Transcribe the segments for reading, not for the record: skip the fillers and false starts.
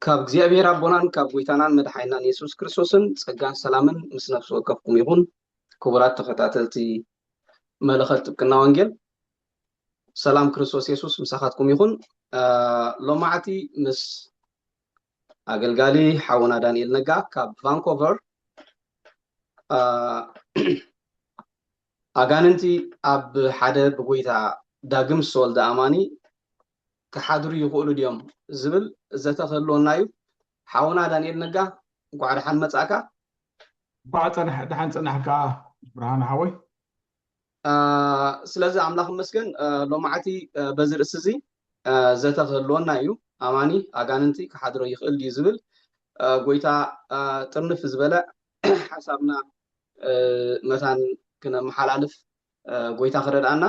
ካብ እግዚአብሔር አቦናን ካብ ጎይታናን መድሓይናን ኢየሱስ ክርስቶስን ጸጋን ሰላምን ምስ ነፍሱ ወከፍኩም ይኹን። ክቡራት ተኸታተልቲ መልእኽት ጥብቅና ወንጌል ሰላም ክርስቶስ ኢየሱስ ምሳኻትኩም ይኹን። ሎማዓቲ ምስ አገልጋሊ ሓውና ዳንኤል ነጋ ካብ ቫንኮቨር አጋንንቲ ኣብ ሓደ ብጎይታ ዳግም ዝተወልደ አማኒ ክሓድሩ ይኽእሉ ድዮም ዝብል ዘተኸልዎና እዩ። ሓውና ዳንኤል ነጋ እንኳዕ ደሓን መጻእካ። ደሓን ፀናሕካ ብርሃን ሓወይ። ስለዚ አምላኽ መስገን ሎማዓቲ በዚ ርእሲ እዚ ዘተኸልዎና እዩ። አማኒ አጋንንቲ ክሓድሮ ይኽእል ድዩ ዝብል ጎይታ ጥርንፍ ዝበለ ሓሳብና መታን ክነመሓላልፍ ጎይታ ክረድአና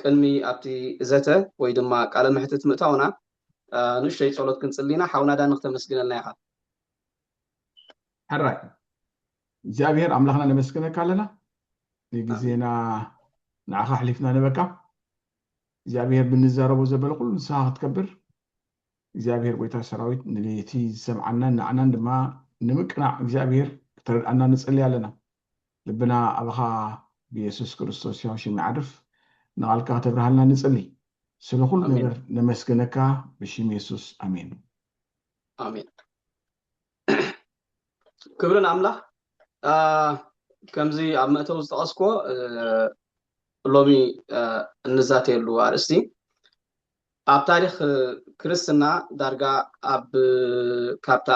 ቅድሚ ኣብቲ ዘተ ወይ ድማ ቃለ ምሕትት ምእታውና ንእሽተይ ጸሎት ክንጽሊና ሓውና ዳን ክተመስግነልና ኢኻ። ሕራይ እግዚአብሔር አምላኽና ነመስግነካ ኣለና ግዜና ንዓኻ ሓሊፍና ነበካ እግዚአብሔር ብንዛረቦ ዘበለ ኩሉ ንስኻ ክትከብር እግዚአብሔር ጎይታ ሰራዊት ንለይቲ ዝሰምዓና ንዓናን ድማ ንምቅናዕ እግዚአብሔር ክትረድአና ንጽሊ ኣለና። ልብና ኣባኻ ብኢየሱስ ክርስቶስ ያው ሽም ይዓርፍ ንቓልካ ከተብርሃልና ንጽሊ ስለ ኩሉ ነገር ነመስግነካ ብሽም ኢየሱስ አሜን አሜን። ክብርን አምላኽ ከምዚ ኣብ መእተው ዝጠቐስኮ ሎሚ እንዛተየሉ ኣርእስቲ ኣብ ታሪክ ክርስትና ዳርጋ ኣብ ካብታ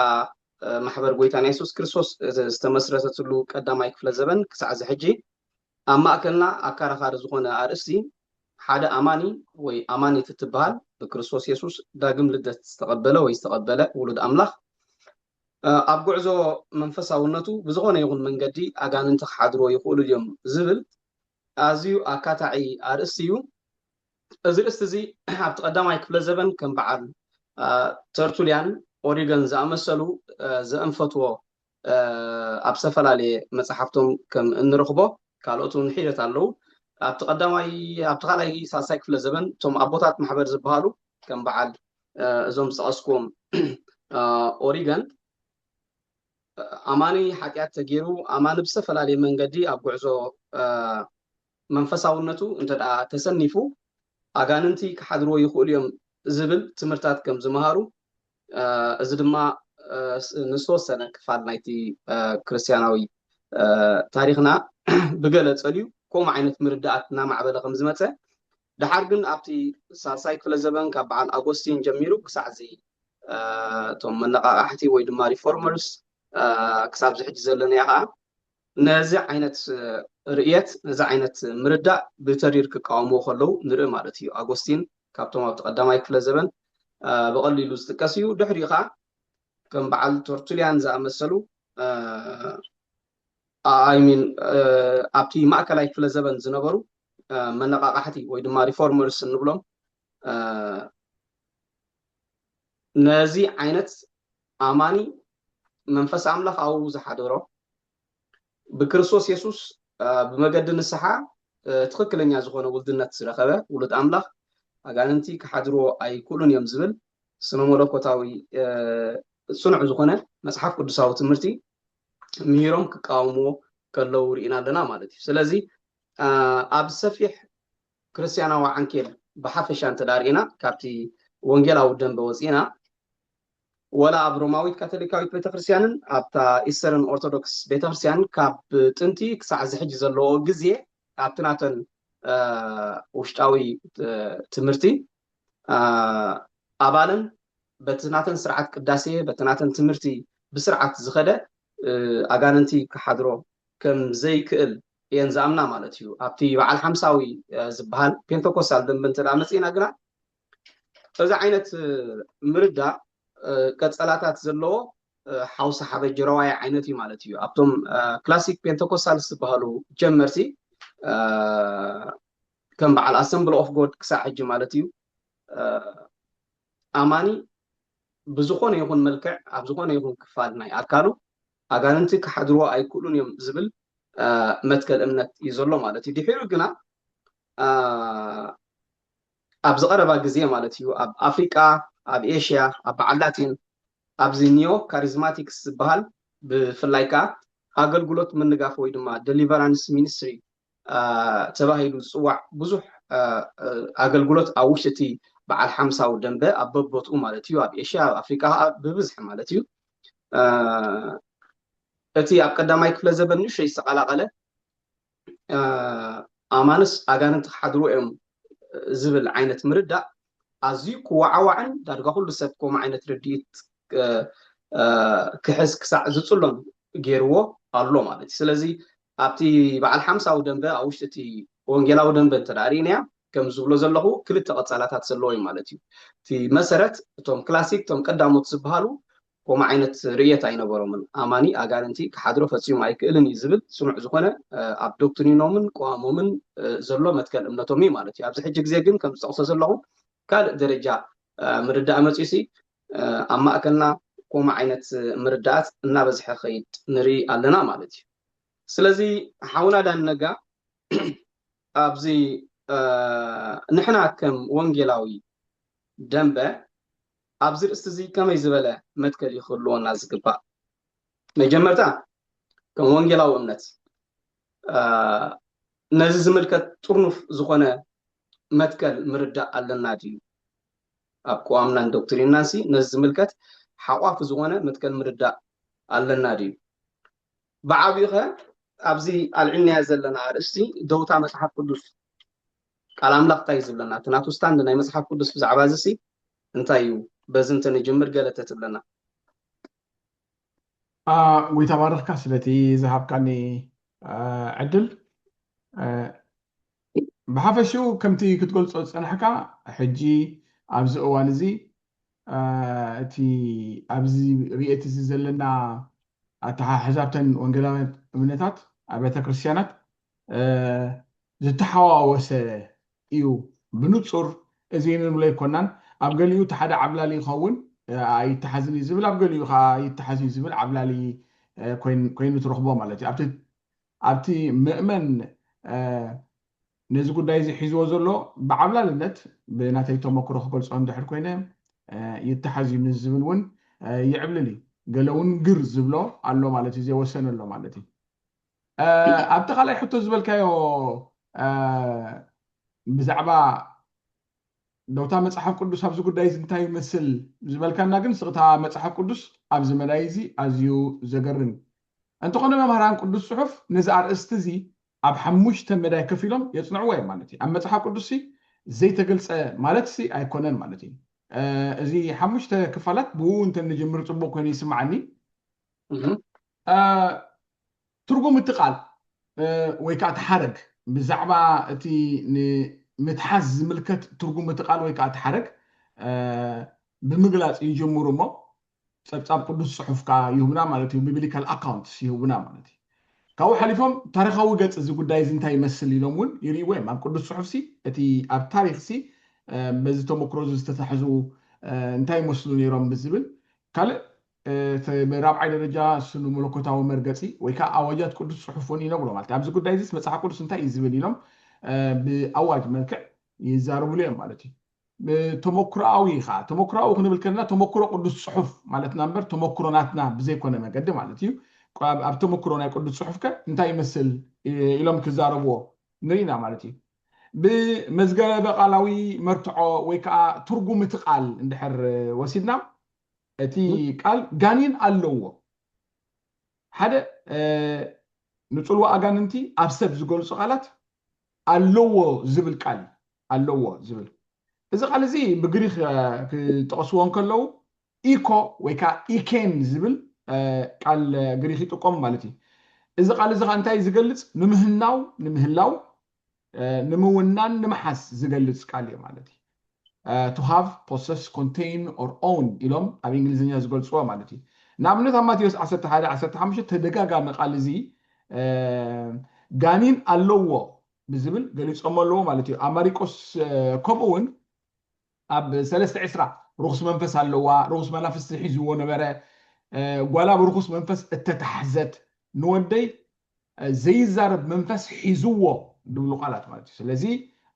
ማሕበር ጎይታና ኢየሱስ ክርስቶስ ዝተመስረተትሉ ቀዳማይ ክፍለ ዘበን ክሳዕ ዚ ሕጂ ኣብ ማእከልና ኣከራኻሪ ዝኾነ ኣርእስቲ ሓደ አማኒ ወይ አማኒት እትበሃል ብክርስቶስ ኢየሱስ ዳግም ልደት ዝተቐበለ ወይ ዝተቐበለ ውሉድ አምላኽ ኣብ ጉዕዞ መንፈሳውነቱ ብዝኾነ ይኹን መንገዲ ኣጋንንቲ ክሓድሮ ይኽእሉ ድዮም ዝብል ኣዝዩ ኣካታዒ ኣርእስቲ እዩ። እዚ ርእስቲ እዚ ኣብቲ ቀዳማይ ክፍለ ዘበን ከም በዓል ተርቱልያን ኦሪገን ዝኣመሰሉ ዘአንፈትዎ ኣብ ዝተፈላለየ መፅሓፍቶም ከም እንረኽቦ ካልኦቱን ሒደት ኣለዉ። ኣብቲ ካልኣይ ሳልሳይ ክፍለ ዘበን እቶም ኣቦታት ማሕበር ዝበሃሉ ከም በዓል እዞም ዝጠቐስኩም ኦሪገን አማኒ ሓጢአት ተገይሩ አማኒ ብዝተፈላለየ መንገዲ ኣብ ጉዕዞ መንፈሳውነቱ እንተደኣ ተሰኒፉ አጋንንቲ ክሓድርዎ ይኽእሉ እዮም ዝብል ትምህርታት ከም ዝመሃሩ እዚ ድማ ንዝተወሰነ ክፋል ናይቲ ክርስቲያናዊ ታሪክና ብገለፀል እዩ። ከምኡ ዓይነት ምርዳእት እናማዕበለ ከም ዝመፀ ድሓር ግን ኣብቲ ሳልሳይ ክፍለ ዘበን ካብ በዓል ኣጎስቲን ጀሚሩ ክሳዕ ዚ እቶም መነቃቃሕቲ ወይ ድማ ሪፎርመርስ ክሳብ ዝሕጂ ዘለና ከዓ ነዚ ዓይነት ርእየት ነዚ ዓይነት ምርዳእ ብተሪር ክቃወምዎ ከለዉ ንርኢ ማለት እዩ። ኣጎስቲን ካብቶም ኣብቲ ቀዳማይ ክፍለ ዘበን ብቐሊሉ ዝጥቀስ እዩ። ድሕሪኡ ከዓ ከም በዓል ተርቱልያን ዝኣመሰሉ አይሚን ኣብቲ ማእከላይ ክፍለ ዘበን ዝነበሩ መነቃቃሕቲ ወይ ድማ ሪፎርመርስ እንብሎም ነዚ ዓይነት አማኒ መንፈስ አምላኽ ኣብኡ ዝሓደሮ ብክርስቶስ ኢየሱስ ብመገዲ ንስሓ ትክክለኛ ዝኾነ ውልድነት ዝረኸበ ውሉድ አምላኽ አጋንንቲ ክሓድርዎ ኣይክእሉን እዮም ዝብል ስነ መለኮታዊ ጽኑዕ ዝኾነ መጽሓፍ ቅዱሳዊ ትምህርቲ ምሂሮም ክቃወምዎ ከለዉ ርኢና ኣለና ማለት እዩ። ስለዚ ኣብ ሰፊሕ ክርስቲያናዊ ዓንኬል ብሓፈሻ እንተዳርኢና ካብቲ ወንጌላዊ ደንበ ወፂና ወላ ኣብ ሮማዊት ካቶሊካዊት ቤተክርስትያንን ኣብታ ኢስተርን ኦርቶዶክስ ቤተክርስትያንን ካብ ጥንቲ ክሳዕ ዝሕጂ ዘለዎ ግዜ ኣብቲ ናተን ውሽጣዊ ትምህርቲ ኣባልን በቲ ናተን ስርዓት ቅዳሴ በቲ ናተን ትምህርቲ ብስርዓት ዝኸደ አጋንንቲ ክሓድሮ ከም ዘይክእል እየን ዝኣምና ማለት እዩ። ኣብቲ በዓል ሓምሳዊ ዝበሃል ፔንቴኮስታል ደንበ እንተደኣ መፂና ግና እዚ ዓይነት ምርዳእ ቀፀላታት ዘለዎ ሓውሳ ሓበጅ ረዋይ ዓይነት እዩ ማለት እዩ። ኣብቶም ክላሲክ ፔንቴኮስታልስ ዝበሃሉ ጀመርቲ ከም በዓል ኣሰምብል ኦፍ ጎድ ክሳዕ ሕጂ ማለት እዩ አማኒ ብዝኾነ ይኹን መልክዕ ኣብ ዝኾነ ይኹን ክፋል ናይ ኣካሉ አጋንንቲ ክሓድርዎ ኣይክእሉን እዮም ዝብል መትከል እምነት እዩ ዘሎ ማለት እዩ። ድሕሪኡ ግና ኣብዚ ቀረባ ግዜ ማለት እዩ ኣብ ኣፍሪቃ ኣብ ኤሽያ ኣብ በዓላትን ኣብዚ ኒዮ ካሪዝማቲክስ ዝበሃል ብፍላይ ከዓ ኣገልግሎት ምንጋፍ ወይ ድማ ደሊቨራንስ ሚኒስትሪ ተባሂሉ ዝፅዋዕ ብዙሕ ኣገልግሎት ኣብ ውሽጢ እቲ በዓል ሓምሳዊ ደንበ ኣብ በቦትኡ ማለት እዩ ኣብ ኤሽያ ኣብ ኣፍሪቃ ብብዝሒ ማለት እዩ እቲ ኣብ ቀዳማይ ክፍለ ዘበን ንእሽተይ ዝተቀላቀለ ኣማንስ ኣጋንንቲ ክሓድሩ እዮም ዝብል ዓይነት ምርዳእ ኣዝዩ ክወዓዋዕን ዳርጋ ኩሉ ሰብ ከምኡ ዓይነት ርድኢት ክሕዝ ክሳዕ ዝፅሎን ገይርዎ ኣሎ ማለት እዩ ስለዚ ኣብቲ በዓል ሓምሳዊ ደንበ ኣብ ውሽጢ እቲ ወንጌላዊ ደንበ እንተዳሪእናያ ከም ዝብሎ ዘለኹ ክልተ ቀፃላታት ዘለዎ እዩ ማለት እዩ እቲ መሰረት እቶም ክላሲክ እቶም ቀዳሞት ዝበሃሉ ከምኡ ዓይነት ርየት ኣይነበሮምን ኣማኒ ኣጋንንቲ ክሓድሮ ፈፂሙ ኣይክእልን እዩ ዝብል ስኑዕ ዝኾነ ኣብ ዶክትሪኖምን ቀዋሞምን ዘሎ መትከል እምነቶም እዩ ማለት እዩ ኣብዚ ሕጂ ግዜ ግን ከም ዝጠቕሶ ዘለኹ ካልእ ደረጃ ምርዳእ መፂሲ ኣብ ማእከልና ከምኡ ዓይነት ምርዳእት እናበዝሐ ከይድ ንርኢ ኣለና ማለት እዩ ስለዚ ሓውና ዳነጋ ኣብዚ ንሕና ከም ወንጌላዊ ደንበ ኣብዚ ርእስቲ እዚ ከመይ ዝበለ መትከል ይኽህልዎና ዝግባእ መጀመርታ ከም ወንጌላዊ እምነት ነዚ ዝምልከት ጥርኑፍ ዝኾነ መትከል ምርዳእ ኣለና ድዩ ኣብ ቀዋምናን ዶክትሪናንሲ ነዚ ዝምልከት ሓቋፍ ዝኾነ መትከል ምርዳእ ኣለና ድዩ ብዓብዩ ኸ ኣብዚ ኣልዕልናያ ዘለና ኣርእስቲ ደውታ መፅሓፍ ቅዱስ ቃል ኣምላኽ እንታይ ዝብለና እቲ ናቱ ስታንድ ናይ መፅሓፍ ቅዱስ ብዛዕባ እዚ እንታይ እዩ በዚ እንተንጅምር ገለ ተትብለና ጎይታ ባርኽካ ስለቲ ዝሃብካኒ ዕድል ብሓፈሽኡ ከምቲ ክትገልፆ ዝፀናሕካ ሕጂ ኣብዚ እዋን እዚ እቲ ኣብዚ ርኢት እዚ ዘለና ኣተሓሕዛብተን ወንጌላውያን እምነታት ኣብያተ ክርስቲያናት ዝተሓዋወሰ እዩ ብንፁር እዚ ንብሎ ይኮናን ኣብ ገሊኡ እቲ ሓደ ዓብላሊ ይኸውን ኣይተሓዝን እዩ ዝብል ኣብ ገሊኡ ከዓ ይተሓዝ እዩ ዝብል ዓብላሊ ኮይኑ ትረኽቦ ማለት እዩ ኣብቲ ምእመን ነዚ ጉዳይ እዚ ሒዝዎ ዘሎ ብዓብላልነት ብናተይ ተመክሮ ክገልፆ እንድሕር ኮይነ ይተሓዝ እዩ ዝብል እውን ይዕብልል እዩ ገለ እውን ግር ዝብሎ ኣሎ ማለት እዩ ዘይወሰነ ኣሎ ማለት እዩ ኣብቲ ካልኣይ ሕቶ ዝበልካዮ ብዛዕባ ደውታ መፅሓፍ ቅዱስ ኣብዚ ጉዳይ እዚ እንታይ ይመስል ዝበልካና ግን ስቕታ መፅሓፍ ቅዱስ ኣብዚ መዳይ እዚ ኣዝዩ ዘገርም እንተኾነ መምሃራን ቅዱስ ፅሑፍ ነዚ ኣርእስቲ እዚ ኣብ 5 መዳይ ከፍ ኢሎም የፅንዕዎ እዮም ማለት እዩ ኣብ መፅሓፍ ቅዱስ ዘይተገልፀ ማለት ኣይኮነን ማለት እዩ እዚ 5 ክፋላት ብኡ እንተንጅምር ፅቡቅ ኮይኑ ይስማዓኒ ትርጉም እቲ ቃል ወይ ከዓ እቲ ሓረግ ብዛዕባ እቲ ንምትሓዝ ዝምልከት ትርጉም እቲ ቃል ወይ ከዓ እቲ ሓረግ ብምግላፅ ይጅምሩ እሞ ፀብፃብ ቅዱስ ፅሑፍካ ይሁብና ማለት እዩ ቢብሊካል ኣካውንትስ ይሁብና ማለት እዩ ካብኡ ሓሊፎም ታሪካዊ ገፅ እዚ ጉዳይ እዚ እንታይ ይመስል ኢሎም እውን ይርእይዎ እዮም ኣብ ቅዱስ ፅሑፍ እቲ ኣብ ታሪክ በዚ ተመክሮ ዝተታሕዙ እንታይ ይመስሉ ነይሮም ብዝብል ካልእ ብራብዓይ ደረጃ ስኑ መለኮታዊ መርገፂ ወይ ከዓ ኣዋጃት ቅዱስ ፅሑፍ እውን ይነግሮ ማለት ኣብዚ ጉዳይ እዚ መፅሓፍ ቅዱስ እንታይ እዩ ዝብል ኢሎም ብኣዋጅ መልክዕ ይዛረብሉ እዮም ማለት እዩ ተመክሮኣዊ ከዓ ተመክሮኣዊ ክንብል ከለና ተመክሮ ቅዱስ ፅሑፍ ማለትና እምበር ተመክሮ ናትና ብዘይኮነ መገዲ ማለት እዩ ኣብ ተመክሮ ናይ ቅዱስ ፅሑፍ ከ እንታይ ይመስል ኢሎም ክዛረብዎ ንሪኢና ማለት እዩ ብመዝገበ ቃላዊ መርትዖ ወይ ከዓ ትርጉም እቲ ቃል እንድሕር ወሲድና እቲ ቃል ጋኒን ኣለዎ ሓደ ንፅልዋ ኣጋንንቲ ኣብ ሰብ ዝገልፁ ቃላት ኣለዎ ዝብል ቃል ኣለዎ ዝብል እዚ ቃል እዚ ብግሪክ ክጠቕስዎ ከለዉ ኢኮ ወይ ከዓ ኢኬን ዝብል ቃል ግሪክ ይጥቀሙ ማለት እዩ እዚ ቃል እዚ እንታይ ዝገልፅ ንምህናው ንምህላው ንምውናን ንምሓስ ዝገልፅ ቃል እዩ ማለት እዩ to have possess contain or own ኢሎም ኣብ እንግሊዝኛ ዝገልፅዎ ማለት እዩ ንኣብነት ኣብ ማቴዎስ 11:15 ተደጋጋሚ ቃል እዚ ጋኒን ኣለዎ ብዝብል ገሊፆም ኣለዎ ማለት እዩ ኣብ ማሪቆስ ከምኡ እውን ኣብ 3:20 ርኩስ መንፈስ ኣለዋ ርኩስ መናፍስቲ ሒዝዎ ነበረ ጓላ ብርኩስ መንፈስ እተታሕዘት ንወደይ ዘይዛረብ መንፈስ ሒዝዎ ድብሉ ቃላት ማለት እዩ ስለዚ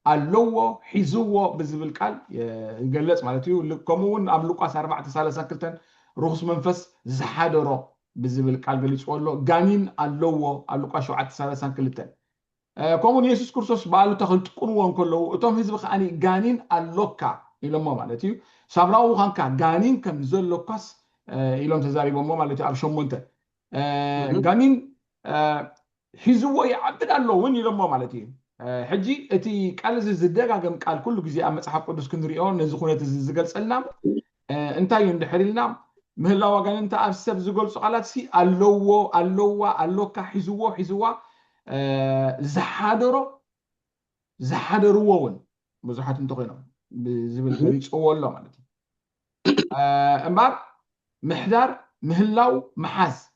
اللو حزوه بزبل قال يقلص معناته كمون اب لوقاس 4:32 رخص منفس زحادرو بزبل قال قليص له غانين اللو اب لوقاس 7:32 كمون يسوع كريستوس بالو تخلط قنوون كله اتوم حزب خاني غانين اللوكا يلمو معناته سابراو خانكا غانين كم زلوكاس يلوم تزاريبو معناته اب شمونته غانين حزوه يعبد الله وين يلمو معناته حجي اتي قال زدغاغم قال كل غزي ام مصحف قدس كنريو نزي خونت زغلصلنا انتاي اندحريلنا مهلا واغان انت ابسب زغلص قالات سي اللو اللوكا حزوه زحادرو بزحات انت خوينا بزبل غريص والله معناته امبار محدار مهلاو محاز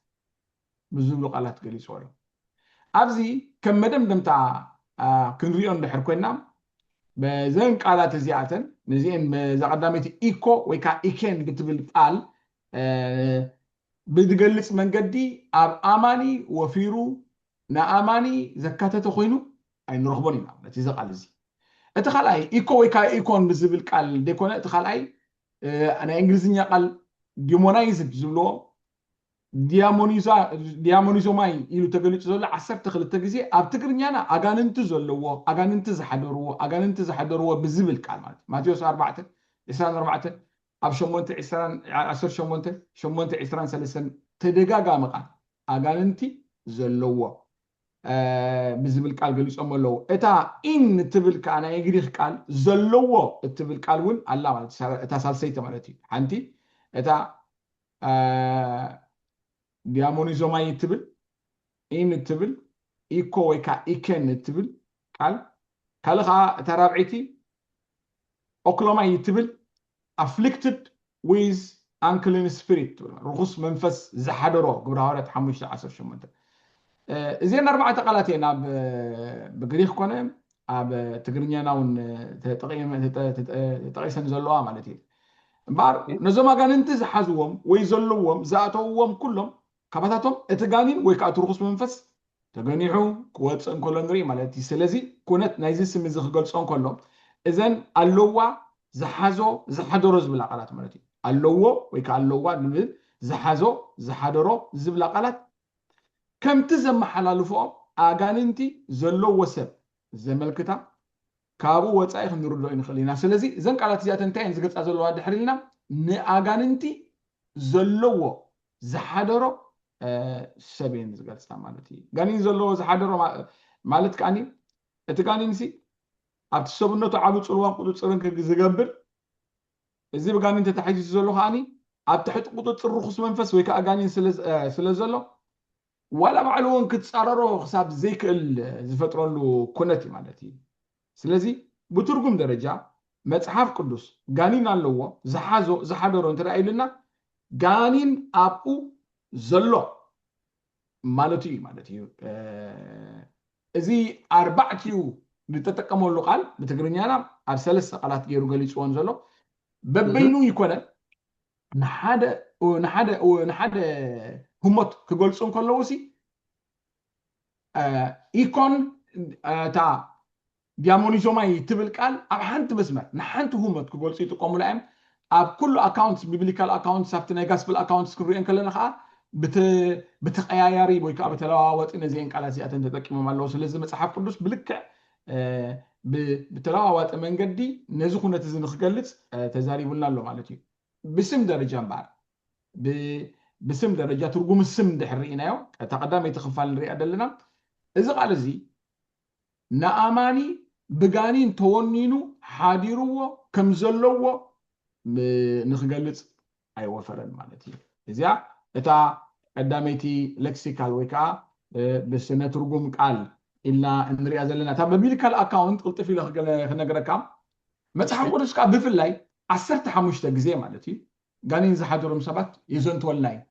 بزبل قالات غليص والله ابزي كم مدمدم تاع كنريو اندحر كوينا بزن قالات زياتن نزين زقدامتي ايكو ويكا ايكن بتبل قال بدغلص منجدي اب اماني وفيرو نا اماني زكاتته خوينو اي نرخبونينا نتي زقال زي اتخلاي ايكو ويكا ايكون بزبل قال ديكونه اتخلاي انا انجليزኛ قال ديمونايزد زبلو ديامونيزوماي إلو تقليد زلو 12 ጊዜ ኣብ ትግርኛና ኣጋንንት ዘለዎ ኣጋንንት ዝሓደርዎ ብዝብል ቃል ማለት ማቴዎስ 4:24 ኣብ 8:23 ተደጋጋሚ ቃል ኣጋንንቲ ዘለዎ ብዝብል ቃል ገሊጾም ኣለዉ እታ ኢን ትብል ቃል ናይ ግሪክ ቃል ዘለዎ እትብል ቃል እውን ኣላ ማለት እታ ሳልሰይቲ ማለት እዩ ሓንቲ እታ ديامونيزوماي تبل إن تبل إيكو ويكا إيكن تبل قال كالخا ترابعتي أوكلوماي تبل afflicted with unclean spirit رخص منفس زحدرو قبل هورة حموش 10 شمونت زين 4 قالاتين اب بغريخ كونه اب تغرينيا ناون تقيسن زلوا مالتي بار نزوما غاننت زحزوم ويزلوم زاتوم كلهم كباتاتهم اتغانين ويكا ترخص منفس تغنيحو كوصن كولندري مالتي سلازي كونت نايزي سم زخغلصون كلهم اذن اللوا زحازو زحدرو زبل قالات مالتي اللوا ويكا اللوا نبل زحدرو زبل قالات كم تزم حلالفو اغاننتي زلو وسب زملكتا كابو وصاي خنردو ينخلينا سلازي زن قالات زياتن تاين زغصا زلوا دحريلنا ناغاننتي زلو زحدرو سبين زغصا مالتي غانين زلو زحدرو مالت كاني اتغانينسي ابت سبنتو عبو صلوان قطصرن كزغبر ازي بغانين تتحيز زلو خاني اب تحت قطصر رخص منفس ويكا اغانين سلازلو ولا معلوم كتصررو حساب زيكل زفطرلو كونتي مالتي سلازي بترجم درجه مصحف قدس غانين الله زحدرو انترايلنا غانين ابو زلو مالتي ازي اربعتيو بتتقموا له قال بتغرينيانا اب ثلاث قالات غيرو غليصون زلو ببينو يكون نحد همت كغلصون كلوسي ايكون تا ديامونيزوماي تبل قال اب حنت مسمر نحنت همت كغلصي تقوم لهم اب كل اكاونتس بيبليكال اكاونتس سبتنا غاسبل اكاونتس كرين كلنا خا بتقياياري بويكا بتلاواوط انزين قالات زياتن تطقموا مالو سلازي مصحف قدس بلكع بتلاواوط منجدي نزي خونت زنخ غلص تزاريبنا له معناتي بسم درجه امبار بسم درجه ترجم السم دحرينايو تقدام يتخفال نري ادلنا اذا قال زي ناماني بغانين تونينو حاديرو كم زلو نخغلص اي وفرن معناتي اذا اتا قداميتي لكسيكال ويكا بسنه ترجم قال الا نري ادلنا تا ببيليكال اكاونت قلت في لخنغركا مصحف قدس كا بفلاي 15 غزي معناتي غانين زحدرم سبات يزنت ولا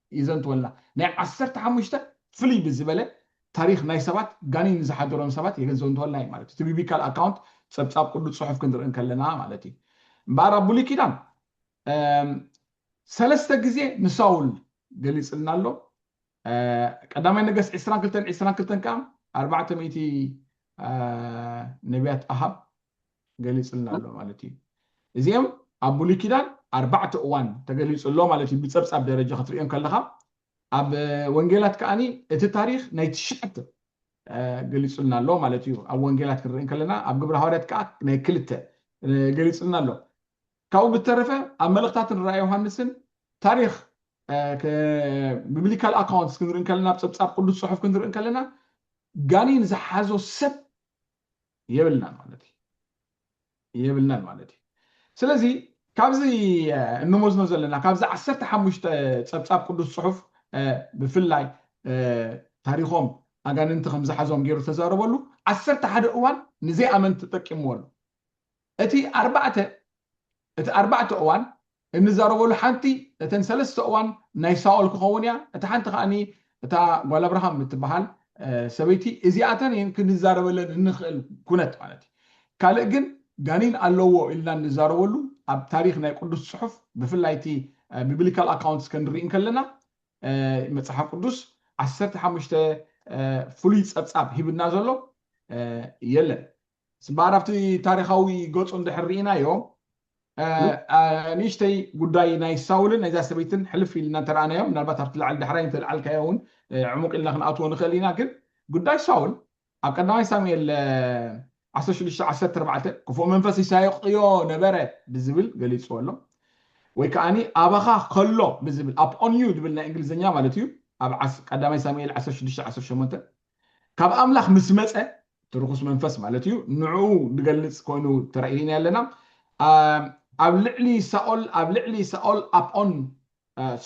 ناي 15 فلي بزبله تاريخ ناي سبات غانين زحدرم سبات يزنت ولا معناتي تبيبيكال اكاونت صبصاب قدس صحف كندرن كلنا معناتي بارا بوليكيدان ثلاثه غزي مساول غليصنا له قدامي نغس 22 كام 400 نبيات احب ገሊጽልና ኣሎ ማለት እዩ እዚኦም ኣብ ብሉይ ኪዳን 4 እዋን ተገሊጹሎ ማለት እዩ ብፀብጻብ ደረጃ ክትሪኦም ከለኻ ኣብ ወንጌላት ከዓኒ እቲ ታሪክ ናይቲ ሽዕተ ገሊጹልና ኣሎ ማለት እዩ ኣብ ወንጌላት ክንርኢ ከለና ኣብ ግብረ ሐዋርያት ከዓ ናይ ክልተ ገሊጹልና ኣሎ ካብኡ ብተረፈ ኣብ መልእኽታትን ራእይ ዮሃንስን ታሪክ biblical accounts ክንርኢ ከለና ፀብጻብ ቅዱስ ጽሑፍ ክንርኢ ከለና ጋኒን ዝሓዞ ሰብ የብልናን ማለት እዩ ስለዚ ካብዚ እንሞዝኖ ዘለና ካብዚ 15 ፀብጻብ ቅዱስ ጽሑፍ ብፍላይ ታሪኾም ኣጋንንቲ ከም ዝሓዞም ገይሩ ተዛረበሉ 11 እዋን ንዘይ ኣመንቲ ተጠቂምዎሉ እቲ 4 እዋን እንዛረበሉ ሓንቲ እተን 3 እዋን ናይ ሳኦል ክኸውን እያ እቲ ሓንቲ ከዓኒ እታ ጓል አብርሃም እትበሃል ሰበይቲ እዚኣተን ክንዛረበለን እንኽእል ኩነት ማለት እዩ ካልእ ግን ጋኒን ኣለዎ ኢልና እንዛረበሉ ኣብ ታሪክ ናይ ቅዱስ ጽሑፍ ብፍላይ እቲ ቢብሊካል አካውንትስ ክንርኢ ከለና መጽሓፍ ቅዱስ 15 ፍሉይ ፀብጻብ ሂብና ዘሎ የለን ስባራፍቲ ታሪኻዊ ገጹ እንድሕሪእናዮ ንእሽተይ ጉዳይ ናይ ሳውልን ናይዛ ሰበይትን ሕልፍ ኢልና ተረኣናዮም ምናልባት ኣብቲ ላዕሊ ድሕራይ እንተልዓልካዮ እውን ዕሙቕ ኢልና ክንኣትዎ ንኽእል ኢና ግን ጉዳይ ሳውል ኣብ ቀዳማይ ሳሙኤል 16:14 ክፉእ መንፈስ ይሳይቕዮ ነበረ ብዝብል ገሊፅዎ ኣሎ ወይ ከዓኒ ኣባኻ ከሎ ብዝብል upon you ዝብል ናይ እንግሊዝኛ ማለት እዩ ኣብ ቀዳማይ ሳሙኤል 16:18 ካብ ኣምላኽ ምስ መፀ ትርኩስ መንፈስ ማለት እዩ ንዕኡ ዝገልፅ ኮይኑ ተራእይና ኣለና ኣብ ልዕሊ ሳኦል upon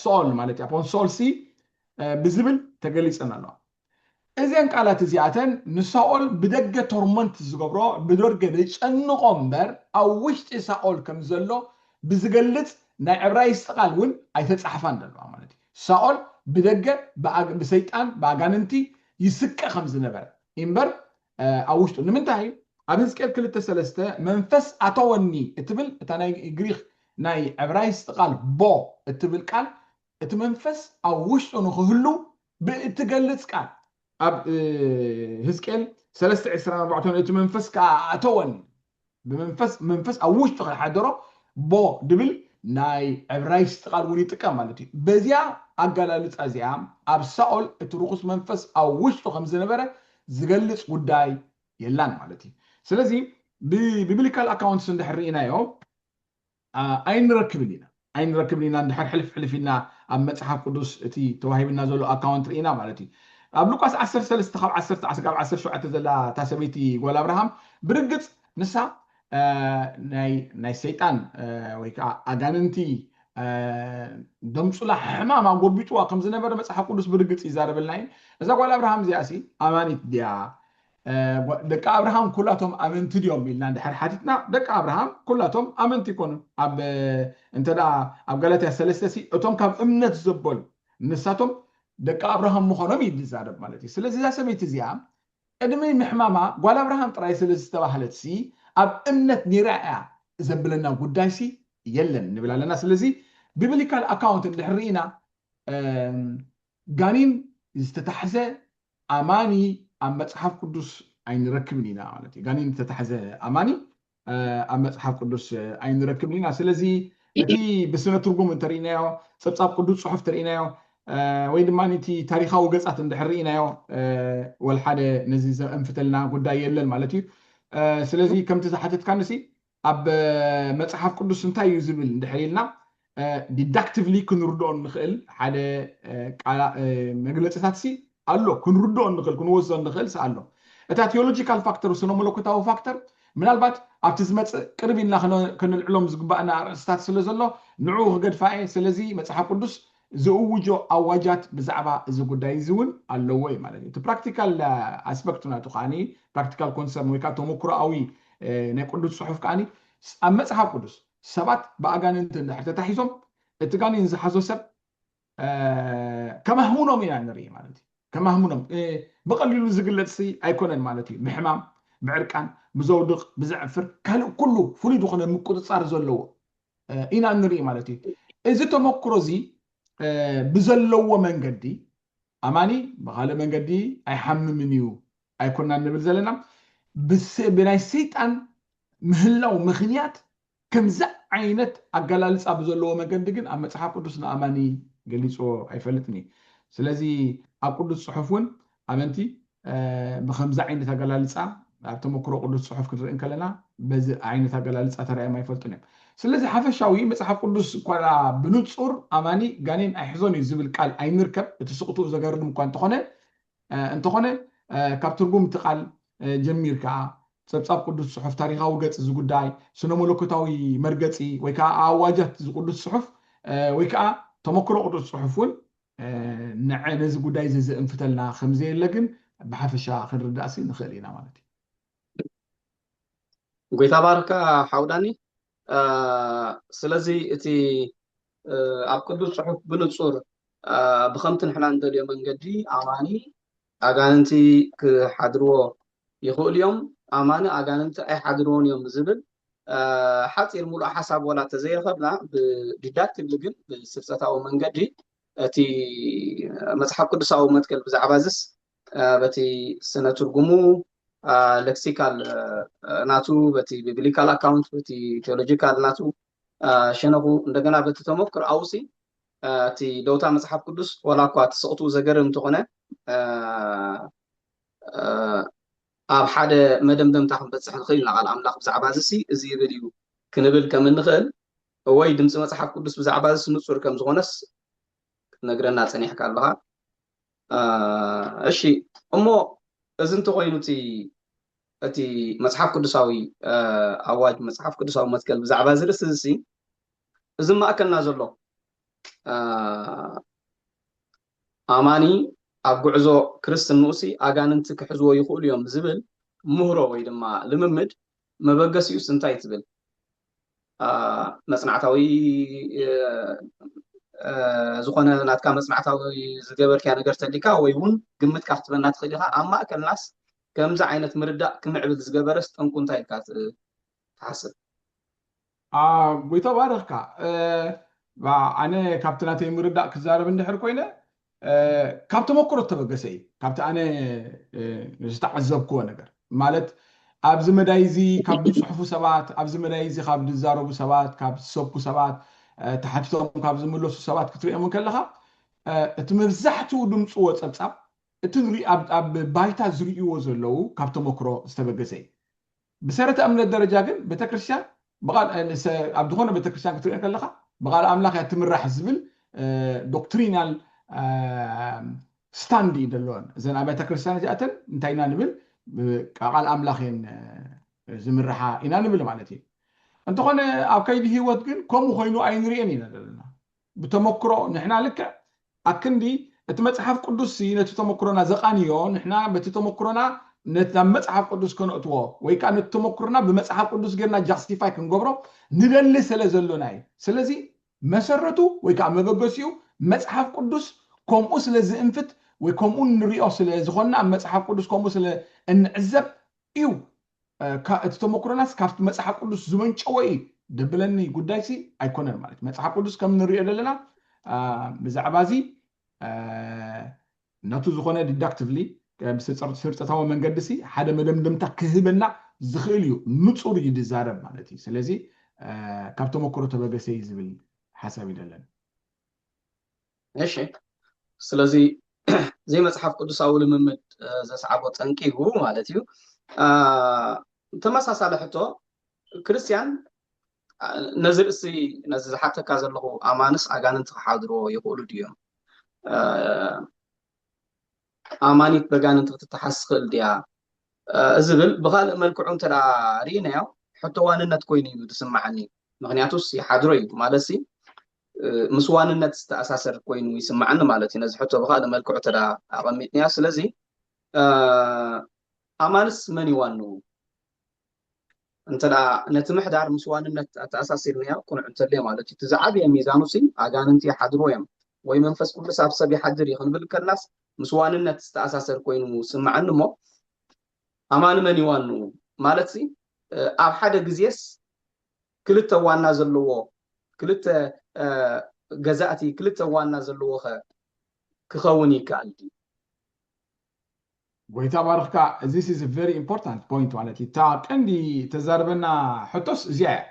Saul ማለት እዩ upon Saul ሲ ብዝብል ተገሊፀና ኣሎ እዚን ቃላት እዚኣተን ንሳኦል ብደገ ቶርመንት ዝገብሮ ብደርገ ዝጨንቆ እምበር ኣብ ውሽጢ ሳኦል ከም ዘሎ ብዝገልፅ ናይ ዕብራይስጥ ቃል እውን ኣይተፃሕፋን ዘለዋ ማለት እዩ ሳኦል ብደገ ብሰይጣን ብኣጋንንቲ ይስቀ ከም ዝነበረ እምበር ኣብ ውሽጡ ንምንታይ ኣብ ሕዝቅኤል 2:3 መንፈስ ኣተወኒ እትብል እታ ናይ ግሪክ ናይ ዕብራይስጥ ቃል ቦ እትብል ቃል እቲ መንፈስ ኣብ ውሽጡ ንክህሉ ብእትገልፅ ቃል ኣብ ሕዝቅኤል 3:24 እቲ መንፈስ ከዓ ኣተወኒ ብመንፈስ ኣብ ውሽጡ ክሓደሮ ቦ ድብል ናይ ዕብራይስጥ ቃል እውን ይጥቀም ማለት እዩ በዚያ ኣገላልፃ እዚኣ ኣብ ሳኦል እቲ ርኩስ መንፈስ ኣብ ውሽጡ ከም ዝነበረ ዝገልፅ ጉዳይ የላን ማለት እዩ ስለዚ ብቢብሊካል አካውንትስ እንድሕሪእናዮ ኣይንረክብን ኢና እንድሕር ሕልፍ ኢልና ኣብ መጽሓፍ ቅዱስ እቲ ተዋሂብና ዘሎ አካውንት ርኢና ማለት እዩ ኣብ ሉቃስ 13 ካብ 17 ዘላ እታ ሰበይቲ ጓል አብርሃም ብርግፅ ንሳ ናይ ሰይጣን ወይ ከዓ ኣጋንንቲ ደምፁላ ሕማም ኣጎቢጥዋ ከም ዝነበረ መጽሓፍ ቅዱስ ብርግፅ ይዛረበልና እዩ እዛ ጓል አብርሃም እዚኣ ሲ ኣማኒት ድያ ደቂ አብርሃም ኩላቶም ኣመንቲ ድዮም ኢልና እንድሕር ሓቲትና ደቂ አብርሃም ኩላቶም ኣመንቲ ይኮኑ ኣብ እንተዳ ኣብ ገላትያ 3 ሲ እቶም ካብ እምነት ዘበሉ ንሳቶም ደቂ አብርሃም ምኾኖም ይዛረብ ማለት እዩ ስለዚ እዛ ሰበይቲ እዚኣ ቅድሚ ምሕማማ ጓል አብርሃም ጥራይ ስለ ዝተባህለት ሲ ኣብ እምነት ኒራእያ ዘብለና ጉዳይ ሲ የለን ንብል ኣለና ስለዚ ቢብሊካል አካውንት እንድሕሪእና ጋኒን ዝተታሕዘ ኣማኒ ኣብ መጽሓፍ ቅዱስ ኣይንረክብን ኢና ማለት እዩ ጋኒን ዝተታሕዘ ኣማኒ ኣብ መጽሓፍ ቅዱስ ኣይንረክብን ኢና ስለዚ እቲ ብስነ ትርጉም እንተሪእናዮ ፀብጻብ ቅዱስ ጽሑፍ ተሪእናዮ ወይ ድማ እቲ ታሪኻዊ ገጻት እንድሕሪእናዮ ወልሓደ ነዚ ዘንፍተልና ጉዳይ የለን ማለት እዩ ስለዚ ከምቲ ዝሓተትካ ንሲ ኣብ መጽሓፍ ቅዱስ እንታይ እዩ ዝብል እንድሕሪልና ዲዳክቲቭሊ ክንርድኦ ንኽእል ሓደ መግለፂታት ሲ ኣሎ ክንርድኦ ንኽእል ክንወስዶ ንኽእል ኣሎ እታ ቴዎሎጂካል ፋክተር ስነ መለኮታዊ ፋክተር ምናልባት ኣብቲ ዝመፅእ ቅርብ ኢልና ክንልዕሎም ዝግባእና ርእስታት ስለ ዘሎ ንዕኡ ክገድፋየ ስለዚ መጽሓፍ ቅዱስ ዝእውጆ ኣዋጃት ብዛዕባ እዚ ጉዳይ እዚ እውን ኣለዎ እዩ ማለት እዩ እቲ ፕራክቲካል ኣስፔክት ናቱ ከዓኒ ፕራክቲካል ኮንሰርን ወይ ከዓ ተመኩሮኣዊ ናይ ቅዱስ ጽሑፍ ከዓኒ ኣብ መጽሓፍ ቅዱስ ሰባት ብኣጋንንቲ እንድሕር ተታሒዞም እቲ ጋኒን ዝሓዞ ሰብ ከማህሙኖም ኢና ንርኢ ማለት እዩ ከማህሙኖም ብቐሊሉ ዝግለጽ ኣይኮነን ማለት እዩ ብሕማም ብዕርቃን ብዘውድቕ ብዘዕፍር ካልእ ኩሉ ፍሉይ ዝኾነ ምቁፅፃር ዘለዎ ኢና ንርኢ ማለት እዩ እዚ ተመክሮ እዚ ብዘለዎ መንገዲ ኣማኒ ብካልእ መንገዲ ኣይሓምምን እዩ ኣይኮናን ንብል ዘለና ብናይ ሰይጣን ምህላው ምክንያት ከምዛ ዓይነት ኣገላልፃ ብዘለዎ መንገዲ ግን ኣብ መፅሓፍ ቅዱስ ንኣማኒ ገሊፆ ኣይፈልጥኒ ስለዚ ኣብ ቅዱስ ፅሑፍ እውን ኣመንቲ ብከምዛ ዓይነት ኣገላልፃ ኣብ ተመክሮ ቅዱስ ፅሑፍ ክንርኢ ከለና በዚ ዓይነት ኣገላልፃ ተራእዮም ኣይፈልጡን እዮም ስለዚ ሓፈሻዊ መፅሓፍ ቅዱስ እኳ ብንፁር ኣማኒ ጋኔን ኣይሕዞን እዩ ዝብል ቃል ኣይንርከብ እቲ ስቕትኡ ዘገርም እኳ እንተኾነ ካብ ትርጉም እቲ ቃል ጀሚርካ ፀብፃብ ቅዱስ ፅሑፍ ታሪካዊ ገፅ እዚ ጉዳይ ስነ መለኮታዊ መርገፂ ወይ ከዓ ኣዋጃት ቅዱስ ፅሑፍ ወይ ከዓ ተመክሮ ቅዱስ ፅሑፍ እውን ነዚ ጉዳይ እዚ ዘእንፍተልና ከምዘየለ ግን ብሓፈሻ ክንርዳእሲ ንኽእል ኢና ማለት እዩ ጎይታ ባርካ ሓውዳኒ ስለዚ እቲ ኣብ ቅዱስ ፅሑፍ ብንፁር ብከምቲ ንሕና እንደልዮ መንገዲ ኣማኒ ኣጋንንቲ ክሓድርዎ ይኽእል እዮም ኣማኒ ኣጋንንቲ ኣይሓድርዎን እዮም ዝብል ሓፂር ሙሉእ ሓሳብ ወላ ተዘይረኸብና ብዲዳክቲቭሊ ግን ብስርፀታዊ መንገዲ እቲ መፅሓፍ ቅዱሳዊ መትከል ብዛዕባ ዝስ በቲ ስነ ትርጉሙ ሌክሲካል ናቱ በቲ ቢብሊካል አካውንት በቲ ቴዎሎጂካል ናቱ ሸነኹ እንደገና በቲ ተሞክር ኣውሲ እቲ ደውታ መፅሓፍ ቅዱስ ወላ እኳ ትስቕቱ ዘገርም እንተኾነ ኣብ ሓደ መደምደምታ ክንበፅሕ ንኽእል ኢና ቃል ኣምላኽ ብዛዕባ ዝሲ እዚ ይብል እዩ ክንብል ከም እንኽእል ወይ ድምፂ መፅሓፍ ቅዱስ ብዛዕባ ዝስ ንፁር ከም ዝኾነስ ነግረና ፀኒሕካ ኣለኻ እሺ እሞ እዚ እንተኮይኑ እቲ መፅሓፍ ቅዱሳዊ ኣዋጅ መፅሓፍ ቅዱሳዊ መትከል ብዛዕባ ዝርስ እዚ እዚ ማእከልና ዘሎ ኣማኒ ኣብ ጉዕዞ ክርስትንኡሲ ኣጋንንቲ ክሕዝዎ ይኽእሉ እዮም ዝብል ምህሮ ወይ ድማ ልምምድ መበገሲኡስ እንታይ ትብል መፅናዕታዊ ዝኾነ ናትካ መፅናዕታዊ ዝገበርክያ ነገር ተሊካ ወይ እውን ግምትካ ክትበና ትኽእል ኢኻ ኣብ ማእከልናስ ከምዚ ዓይነት ምርዳእ ክምዕብል ዝገበረስ ጠንቁ እንታይ ኢልካ ትሓስብ ጎይታ ባርኽካ ኣነ ካብቲ ናተይ ምርዳእ ክዛረብ እንድሕር ኮይነ ካብ ተመክሮ ተበገሰ እዩ ካብቲ ኣነ ዝተዓዘብክዎ ነገር ማለት ኣብዚ መዳይ እዚ ካብ ዝፅሑፉ ሰባት ኣብዚ መዳይ እዚ ካብ ዝዛረቡ ሰባት ካብ ዝሰብኩ ሰባት ተሓቲቶም ካብ ዝምለሱ ሰባት ክትሪኦም ከለካ እቲ መብዛሕትኡ ድምፅዎ ፀብፃብ እቲ ኣብ ባይታ ዝርእይዎ ዘለው ካብ ተመክሮ ዝተበገሰ እዩ ብሰረተ እምነት ደረጃ ግን ቤተክርስትያን ኣብ ዝኾነ ቤተክርስትያን ክትሪኦ ከለካ ብቃል ኣምላኽ እያ ትምራሕ ዝብል ዶክትሪናል ስታንድ እዩ ዘለዎን እዘን ኣብያተ ክርስቲያን እዚኣተን እንታይ ኢና ንብል ቃል ኣምላኽ እየን ዝምርሓ ኢና ንብል ማለት እዩ እንተኾነ ኣብ ከይዲ ሂወት ግን ከምኡ ኮይኑ ኣይንሪአን ኢና ዘለና ብተመክሮ ንሕና ልክዕ ኣክንዲ እቲ መፅሓፍ ቅዱስ ነቲ ተመክሮና ዘቃንዮ ንሕና በቲ ተመክሮና ነቲ መፅሓፍ ቅዱስ ከነእትዎ ወይ ከዓ ነቲ ተመክሮና ብመፅሓፍ ቅዱስ ጌርና ጃስቲፋይ ክንገብሮ ንደሊ ስለ ዘሎና እዩ ስለዚ መሰረቱ ወይ ከዓ መበገሲኡ መፅሓፍ ቅዱስ ከምኡ ስለ ዝእንፍት ወይ ከምኡ ንሪኦ ስለ ዝኾንና ኣብ መፅሓፍ ቅዱስ ከምኡ ስለ እንዕዘብ እዩ እቲ ተመክሮናስ ካብቲ መፅሓፍ ቅዱስ ዝመንጨወ እዩ ድብለኒ ጉዳይሲ ኣይኮነን ማለት መፅሓፍ ቅዱስ ከም ንሪኦ ዘለና ብዛዕባ እዚ ነቱ ዝኾነ ዲዳክቲቭሊ ስርፀታዊ መንገዲ ሲ ሓደ መደምደምታ ክህበና ዝኽእል እዩ ንፁር እዩ ዝዛረብ ማለት እዩ ስለዚ ካብ ተመክሮ ተበገሰ እዩ ዝብል ሓሳብ ይደለን እሺ ስለዚ ዘይ መፅሓፍ ቅዱሳዊ ልምምድ ዘስዓቦ ጠንቂጉ ማለት እዩ ተመሳሳሊ ሕቶ ክርስቲያን ነዚ ርእሲ ነዚ ዝሓተካ ዘለኹ ኣማንስ ኣጋንንቲ ክሓድርዎ ይኽእሉ ድዮም ኣማኒት በጋንንቲ ክትተሓስ ትኽእል ድያ ዝብል ብካልእ መልክዑ እንተዳ ርኢናዮ ሕቶ ዋንነት ኮይኑ እዩ ዝስማዓኒ ምክንያቱስ ይሓድሮ እዩ ማለት ምስ ዋንነት ዝተኣሳሰር ኮይኑ ይስማዓኒ ማለት እዩ ነዚ ሕቶ ብካልእ መልክዑ ተዳ ኣቐሚጥንያ ስለዚ ኣማንስ መን ይዋንው እንተዳ ነቲ ምሕዳር ምስ ዋንነት ተኣሳሲርንያ ኩንዕ እንተለየ ማለት እዩ እቲ ዝዓብየ ሚዛኑሲ ኣጋንንቲ ይሓድርዎ እዮም ወይ መንፈስ ቅዱስ ኣብ ሰብ ይሓድር እዩ ክንብል ከለናስ ምስ ዋንነት ዝተኣሳሰር ኮይኑ ስማዓኒ እሞ ኣማኒ መን ይዋንው ማለት ኣብ ሓደ ግዜስ ክልተ ዋና ዘለዎ ክልተ ገዛእቲ ክልተ ዋና ዘለዎ ክኸውን ይከኣል ويتا بارخكا this is a very important point مالتي تا عندي تزاربنا حتوس زيا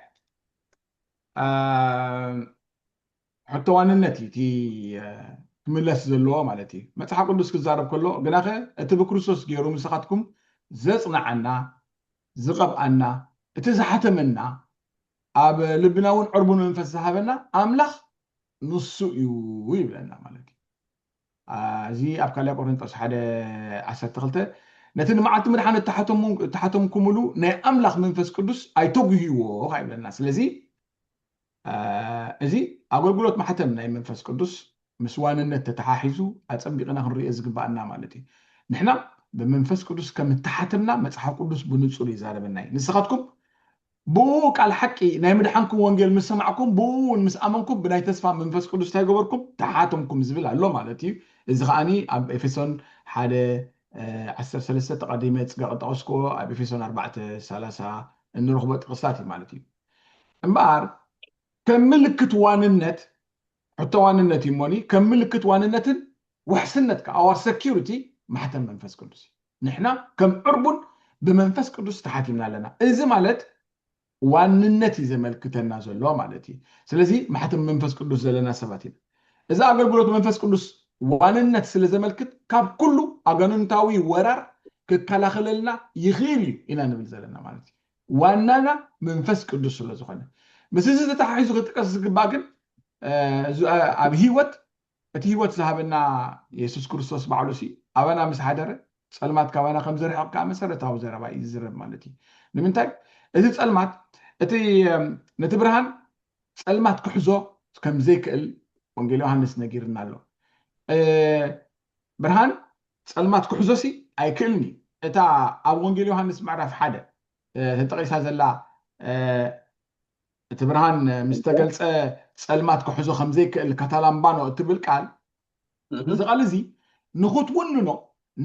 حتى واننتي تي تملس زلوا مالتي ما تحق قدس كزارب كله بناخه اتبكريستوس غيرو مسخاتكم زصنعنا زقبأنا اتزحتمنا اب لبناون عربون منفس حبنا املاح نصو يبلنا مالتي زي ابكاليا قرنطس حدا 12 نتن معت مدحان تحتم كملو ناي املاح منفس قدس ايتوغيو هايبلنا سلازي ازي اغلغلوت محتم ناي منفس قدس مسوانነት ተተሓሒዙ አጸቢቅና ክንሪኦ ዝግባአና ማለት እዩ ንሕና ብመንፈስ ቅዱስ ከም ተሓተምና መጽሐፍ ቅዱስ ብንጹር ይዛረበና ንስኻትኩም ብኡ ቃል ሓቂ ናይ ምድሓንኩም ወንጌል ምስ ሰማዕኩም ብኡ ምስ ኣመንኩም ብናይ ተስፋ መንፈስ ቅዱስ እንታይ ገበርኩም ተሓተምኩም ዝብል ኣሎ ማለት እዩ እዚ ከዓኒ ኣብ ኤፌሶን 1:13 ተቀዲመ ፅገ ጠቅስኮ ኣብ ኤፌሶን 4:30 እንረኽቦ ጥቅስታት እዩ ማለት እዩ እምበር ከም ምልክት ዋንነት حتى واننتي موني كم ملكت واننتن وحسنتك our security محتم منفس قدس نحنا كم عربون بمنفس قدس تحاتمنا لنا إذا مالت واننتي زي ملكتنا زلوا مالتي سلازي محتم منفس قدس زلنا سباتين إذا أقول بلوت منفس قدس واننت سلازي ملكت كاب كله أغننتاوي ورار ككلاخللنا يخيلي إنا نبل زلنا مالتي واننا منفس قدس سلازو خلنا بس إذا تحايزو كتكسس باقن ኣብ ህይወት እቲ ህይወት ዝሃበና ኢየሱስ ክርስቶስ ባዕሉ ሲ ኣበና ምስ ሓደረ ጸልማት ካባና ከም ዘርሕቕካ መሰረታዊ ዘረባ እዩ ዝረብ ማለት እዩ ንምንታይ እቲ ጸልማት እቲ ነቲ ብርሃን ጸልማት ክሕዞ ከም ዘይክእል ወንጌል ዮሃንስ ነጊርና ኣሎ ብርሃን ጸልማት ክሕዞ ሲ ኣይክእልኒ እታ ኣብ ወንጌል ዮሃንስ ምዕራፍ 1 ተጠቂሳ ዘላ እቲ ብርሃን ምስተገልጸ ጸልማት ክሕዞ ከም ዘይክእል ካታላምባኖ እትብል ቃል እዚ ቃል እዚ ንኽትውንኖ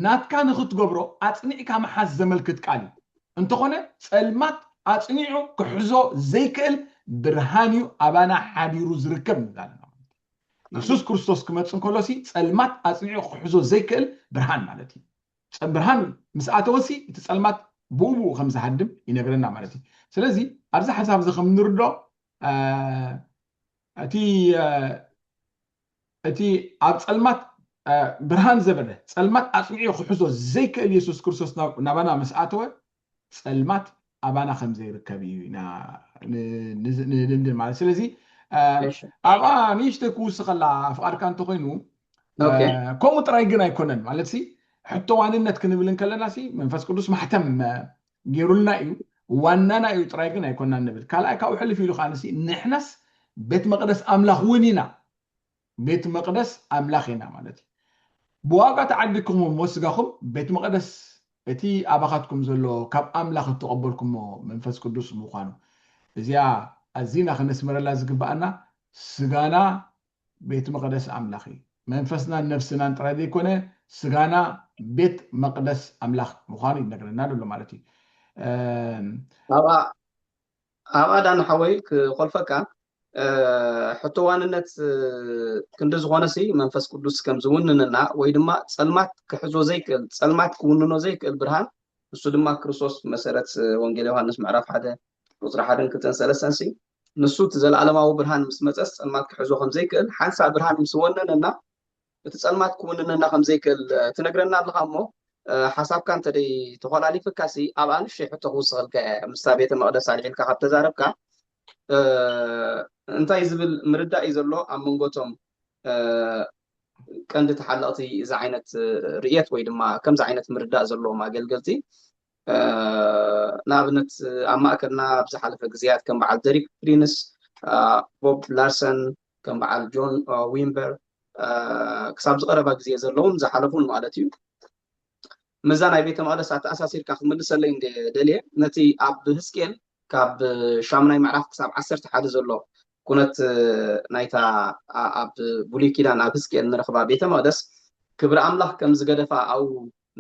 ናትካ ንኽትገብሮ ኣጽኒዕካ መሓዝ ዘመልክት ቃል እዩ እንተኾነ ጸልማት ኣጽኒዑ ክሕዞ ዘይክእል ብርሃን እዩ ኣባና ሓዲሩ ዝርከብ ንዛለና ኢየሱስ ክርስቶስ ክመጽእ ከሎ ሲ ጸልማት ኣጽኒዑ ክሕዞ ዘይክእል ብርሃን ማለት እዩ ብርሃን ምስ ኣተወሲ እቲ ጸልማት ብኡ ከም ዝሃድም ይነግረና ማለት እዩ ስለዚ ኣብዚ ሓሳብ እዚ ከም ንርዶ እቲ ኣብ ጸልማት ብርሃን ዘበለ ጸልማት ኣጽኒዑ ክሕዞ ዘይክእል ኢየሱስ ክርስቶስ ናባና ምስ ኣተወ ጸልማት ኣባና ከም ዘይርከብ እዩ ንድምድም ማለት ስለዚ ኣብኣ ንእሽተይ ክውስኸላ ፍቓድካ እንተኮይኑ ከምኡ ጥራይ ግን ኣይኮነን ማለት ሲ ሕቶ ዋንነት ክንብል ከለና ሲ መንፈስ ቅዱስ ማሕተም ገይሩልና እዩ ዋናና እዩ ጥራይ ግን ኣይኮናን ንብል ካልኣይ ካብኡ ሕልፍ ኢሉ ከዓነሲ ንሕናስ ቤት መቅደስ ኣምላኽ እውን ኢና ቤት መቅደስ ኣምላኽ ኢና ማለት እዩ ብዋጋ ተዓዲኩም ወስጋኹም ቤት መቅደስ እቲ ኣባኻትኩም ዘሎ ካብ ኣምላኽ እትቐበልኩሞ መንፈስ ቅዱስ ምዃኑ እዚኣ ኣዚና ክነስምረላ ዝግባአና ስጋና ቤት መቅደስ ኣምላኽ እዩ መንፈስናን ነፍስናን ጥራይ ዘይኮነ ስጋና ቤት መቅደስ ኣምላኽ ምዃኑ ይነግረና ደሎ ማለት እዩ ኣብኣ ዳን ሓወይ ክቆልፈካ ሕቶ ዋንነት ክንዲ ዝኾነ ሲ መንፈስ ቅዱስ ከም ዝውንንና ወይ ድማ ጸልማት ክሕዞ ዘይክእል ጸልማት ክውንኖ ዘይክእል ብርሃን እሱ ድማ ክርስቶስ መሰረት ወንጌል ዮሃንስ ምዕራፍ 1 ቁጥሪ 1-3 ሲ ንሱ ተዘለዓለማዊ ብርሃን ምስ መጸስ ጸልማት ክሕዞ ከም ዘይክእል ሓንሳብ ብርሃን ምስ ወነነና እቲ ጸልማት ክውንንና ከም ዘይክእል ትነግረና ኣለኻ እሞ ሓሳብካ እንተደይ ተኸላሊፍካ ሲ ኣብ አንሽተይ ሕቶ ክውስኸልካ ምስ ቤተ መቅደስ ኣልዒልካ ካብ ተዛረብካ እንታይ ዝብል ምርዳእ እዩ ዘሎ ኣብ መንጎቶም ቀንዲ ተሓለቕቲ እዚ ዓይነት ርኢት ወይ ድማ ከምዚ ዓይነት ምርዳእ ዘለዎም ኣገልገልቲ ንኣብነት ኣብ ማእከልና ብዝሓለፈ ግዜያት ከም በዓል ደሪክ ፕሪንስ ቦብ ላርሰን ከም በዓል ጆን ዊምበር ክሳብ ዝቐረባ ግዜ ዘለውን ዝሓለፉን ማለት እዩ መዛ ናይ ቤተ መቅደስ ተኣሳሲርካ ክምልሰለይ ደልየ ነቲ ኣብ ህዝቅኤል ካብ ሻምናይ ምዕራፍ ክሳብ 11 ዘሎ ኩነት ናይታ ኣብ ብሉይ ኪዳን ኣብ ህዝቅኤል ንረኽባ ቤተ መቅደስ ክብሪ ኣምላኽ ከም ዝገደፋ ኣብ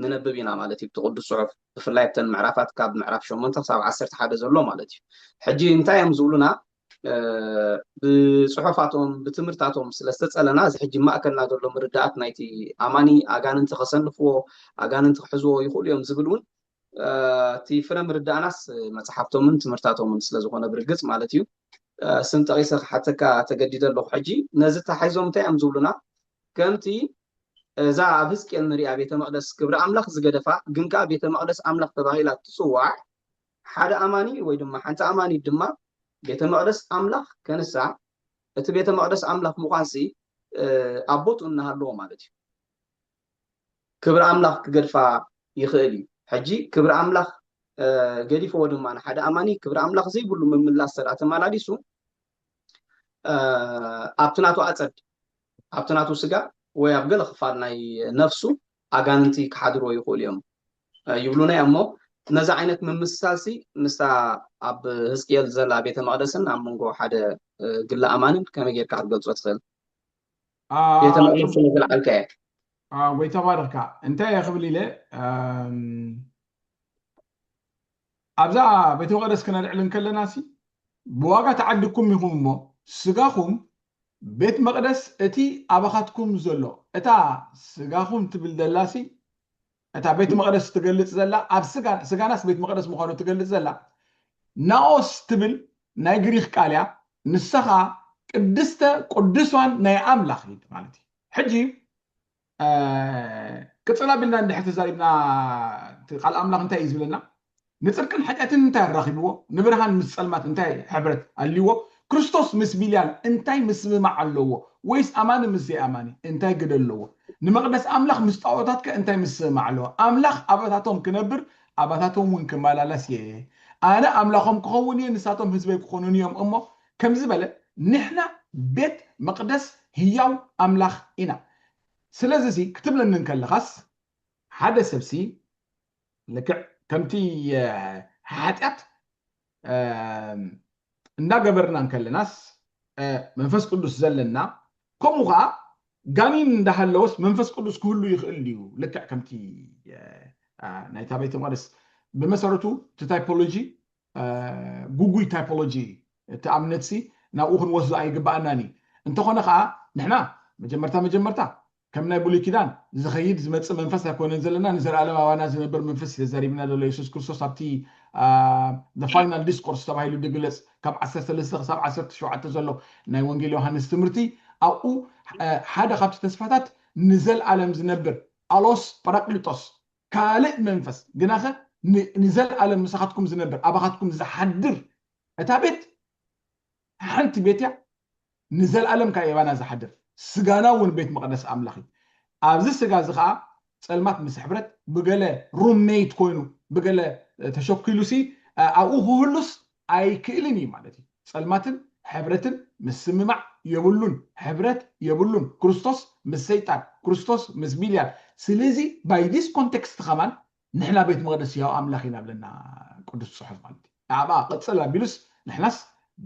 ንነብብ ኢና ማለት እዩ ብትቅዱስ ጽሑፍ ብፍላይ ብተን ምዕራፋት ካብ ምዕራፍ 8 ክሳብ 11 ዘሎ ማለት እዩ ሕጂ እንታይ እዮም ዝብሉና بصحفاتهم بتمرتاتهم ስለስተጸለና ዝሕጂ ማእከልና ዘሎ ምርዳእት ናይቲ ኣማኒ ኣጋንንቲ ከሰንፍዎ ኣጋንንቲ ክሕዝዎ ይኽእሉ እዮም ዝብል እውን እቲ ፍረ ምርዳእናስ መፅሓፍቶምን ትምህርታቶምን ስለዝኾነ ብርግፅ ማለት እዩ ስም ጠቂሰ ክሓተካ ተገዲደ ኣለኹ ሕጂ ነዚ ተሓይዞም እንታይ እዮም ዝብሉና ከምቲ እዛ ኣብ ህዝቅኤል ንሪኣ ቤተ መቅደስ ክብሪ ኣምላኽ ዝገደፋ ግን ከዓ ቤተ መቅደስ ኣምላኽ ተባሂላ ትፅዋዕ ሓደ ኣማኒ ወይ ድማ ሓንቲ ኣማኒ ድማ ቤተ መቅደስ ኣምላኽ ከንሳዕ እቲ ቤተ መቅደስ ኣምላኽ ምዃንሲ ኣቦቱ እናሃለዎ ማለት እዩ ክብሪ ኣምላኽ ክገድፋ ይኽእል እዩ ሕጂ ክብሪ ኣምላኽ ገዲፍዎ ድማ ንሓደ ኣማኒ ክብሪ ኣምላኽ ዘይብሉ ምምላስ ሰድኣ ተመላሊሱ ኣብቲ ናቱ ኣፀድ ኣብቲ ናቱ ስጋ ወይ ኣብ ገለ ክፋል ናይ ነፍሱ ኣጋንንቲ ክሓድርዎ ይኽእሉ እዮም ይብሉና እሞ ነዚ ዓይነት ምምሳልሲ ምስታ ኣብ ህዝቅኤል ዘላ ቤተ መቅደስን ኣብ መንጎ ሓደ ግለ ኣማንን ከመይ ጌርካ ክትገልፆ ትኽእል ቤተ መቅደስ ዝለዓልካ እየ ወይ ተባረካ እንታይ ክብል ኢለ ኣብዛ ቤተ መቅደስ ክነልዕል ከለና ሲ ብዋጋ ተዓድኩም ኢኹም እሞ ስጋኹም ቤት መቅደስ እቲ ኣባኻትኩም ዘሎ እታ ስጋኹም ትብል ዘላሲ እታ ቤት መቅደስ ትገልጽ ዘላ ኣብ ስጋናስ ቤት መቅደስ ምዃኑ ትገልጽ ዘላ ናኦስ ትብል ናይ ግሪክ ቃል እያ ንስኻ ቅድስተ ቅዱሳን ናይ ኣምላኽ ማለት እዩ ሕጂ ቅፅላ ብልና እንድሕር ተዛሪብና ቃል ኣምላኽ እንታይ እዩ ዝብለና ንፅድቅን ሓጢአትን እንታይ ኣራኺብዎ ንብርሃን ምስ ፀልማት እንታይ ሕብረት ኣልይዎ ክርስቶስ ምስ ቢልያል እንታይ ምስምማዕ ኣለዎ ወይስ ኣማኒ ምስ ዘይኣማኒ እንታይ ግደ ኣለዎ ንመቅደስ ኣምላኽ ምስ ጣዖታት ከ እንታይ ምስምማዕ ኣለዎ ኣምላኽ ኣባታቶም ክነብር ኣባታቶም እውን ክመላለስ እየ ኣነ ኣምላኾም ክኸውን እየ ንሳቶም ህዝበይ ክኾኑን እዮም እሞ ከም ዝበለ ንሕና ቤት መቅደስ ህያው ኣምላኽ ኢና ስለዚ ሲ ክትብለኒ ከለኻስ ሓደ ሰብሲ ልክዕ ከምቲ ሓጢአት እንዳገበርና ከለናስ መንፈስ ቅዱስ ዘለና ከምኡ ከዓ ጋኒን እንዳሃለወስ መንፈስ ቅዱስ ክህሉ ይኽእል እዩ ልክዕ ከምቲ ናይታ ቤተ መቅደስ ብመሰረቱ እቲ ታይፖሎጂ ጉጉይ ታይፖሎጂ እቲ ኣብነትሲ ናብኡ ክንወስዶ ኣይግባአናኒ እንተኾነ ከዓ ንሕና መጀመርታ ከም ናይ ብሉይ ኪዳን ዝኸይድ ዝመፅእ መንፈስ ኣይኮነን ዘለና ንዘለኣለም ኣባና ዝነበር መንፈስ ዘሪብና ዘሎ ኢየሱስ ክርስቶስ ኣብቲ the final discourse ተባሂሉ ድግለጽ ካብ 13 ክሳብ 17 ዘሎ ናይ ወንጌል ዮሃንስ ትምህርቲ ኣብኡ ሓደ ካብቲ ተስፋታት ንዘለኣለም ዝነብር ኣሎስ ጳራቅሊጦስ ካልእ መንፈስ ግናኸ ንዘለኣለም ምሳኻትኩም ዝነብር ኣባኻትኩም ዝሓድር እታ ቤት ሓንቲ ቤት እያ ንዘለኣለም ካብ የባና ዝሓድር ስጋና እውን ቤት መቅደስ ኣምላኽ እዩ ኣብዚ ስጋ እዚ ከዓ ፀልማት ምስ ሕብረት ብገለ ሩሜይት ኮይኑ ብገለ ተሸኪሉሲ ኣብኡ ክህሉስ ኣይክእልን እዩ ማለት እዩ ፀልማትን ሕብረትን ምስምማዕ የብሉን ሕብረት የብሉን ክርስቶስ ምስ ሰይጣን ክርስቶስ ምስ ቢልያል ስለዚ ባይ ዲስ ኮንቴክስት ከማን ንሕና ቤት መቅደስ ያው ኣምላኽ ኢና ብለና ቅዱስ ጽሑፍ ማለት እዩ ኣባ ቅፅል ኣቢሉስ ንሕናስ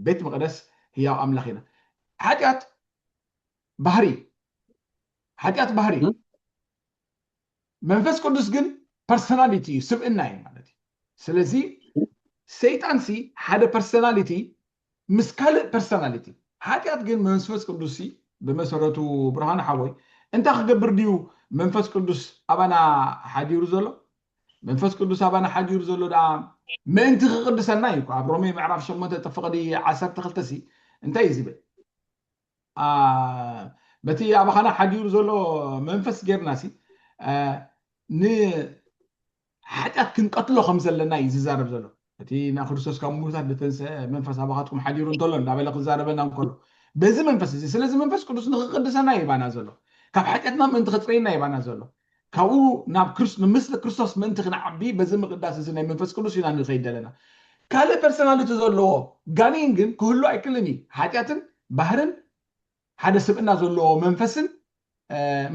ቤት መቅደስ ያው ኣምላኽ ኢና ሓጢአት ባህሪ መንፈስ ቅዱስ ግን ፐርሰናሊቲ ስብእና እዩ ማለት እዩ ስለዚ ሰይጣን ሲ ሓደ ፐርሰናሊቲ ምስ ካልእ ፐርሰናሊቲ ሓጢአት ግን መንፈስ ቅዱስ ሲ ብመሰረቱ ብርሃን ሓወይ እንታይ ክገብር ድዩ መንፈስ ቅዱስ ኣባና ሓዲሩ ዘሎ መንፈስ ቅዱስ ኣባና ሓዲሩ ዘሎ ዳ ምእንቲ ክቅድሰና እዩ ኣብ ሮሜ ምዕራፍ 8 ተፈቅዲ 12 ሲ እንታይ እዩ ዝብል በቲ ኣባኻና ሓዲሩ ዘሎ መንፈስ ጌርና ሲ ንሓጢአት ክንቀትሎ ከም ዘለና እዩ ዝዛረብ ዘሎ እቲ ናይ ክርስቶስ ካብ ሙታት ዝተንስአ መንፈስ ኣባኻትኩም ሓዲሩ እንተሎ እንዳበለ ክዛረበና እንከሎ በዚ መንፈስ እዚ ስለዚ መንፈስ ቅዱስ ንክቅድሰና ይባና ዘሎ ካብ ሓጢአትና ምእንቲ ክፅረየና ይባና ዘሎ ካብኡ ናብ ምስሊ ክርስቶስ ምእንቲ ክንዓቢ በዚ ምቅዳስ እዚ ናይ መንፈስ ቅዱስ ኢና ንኸይድ ዘለና ካልእ ፐርሰናሊቲ ዘለዎ ጋኒን ግን ክህሉ ኣይክእልን እዩ ሓጢአትን ባህርን ሓደ ስብእና ዘለዎ መንፈስን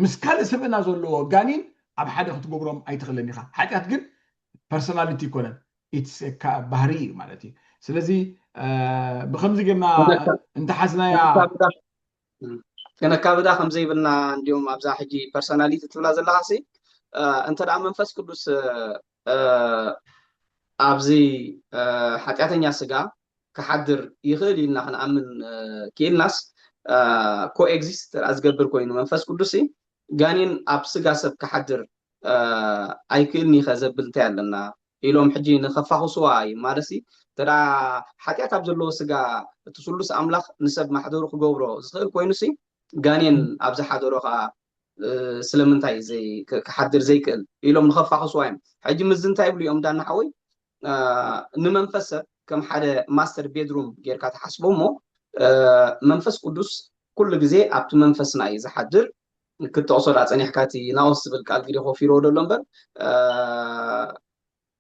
ምስ ካልእ ስብእና ዘለዎ ጋኒን ኣብ ሓደ ክትገብሮም ኣይትኽእልን ኢኻ ሓጢአት ግን ፐርሰናሊቲ ይኮነን ኢትስ ባህሪ ማለት እዩ ስለዚ ብከምዚ ጌርና እንተሓዝናያ ከነካብዳ ከምዘይብልና እንዲሁም ኣብዛ ሕጂ ፐርሰናሊቲ ትብላ ዘለካ ሲ እንተደኣ መንፈስ ቅዱስ ኣብዚ ሓጢአተኛ ስጋ كحدر يخلي إن إحنا أمن كيل ناس كوإكزيست أزجبر كوينو منفس قدسي جانين أبسق أسب كحدر أيكلني خزبل تعلنا إلهم حجي نخفخوا سواي مارسي ترى حتى تبذلوا سجا تسلس أملاخ نسب محدور خجورو زخير كوينوسي جانين أبز حدورو سلمنتاي زي كحدر زي كل إلهم نخفخوا سواي حجي مزنتاي بلي يوم دان حوي نمنفس كم حدا ماستر بيدروم غير كتحسبو مو منفس قدوس كل جزء أبت منفسنا إذا حدر كنت أصور أتاني حكاتي ناوس بالقال فيديو خوفي رودو لمبر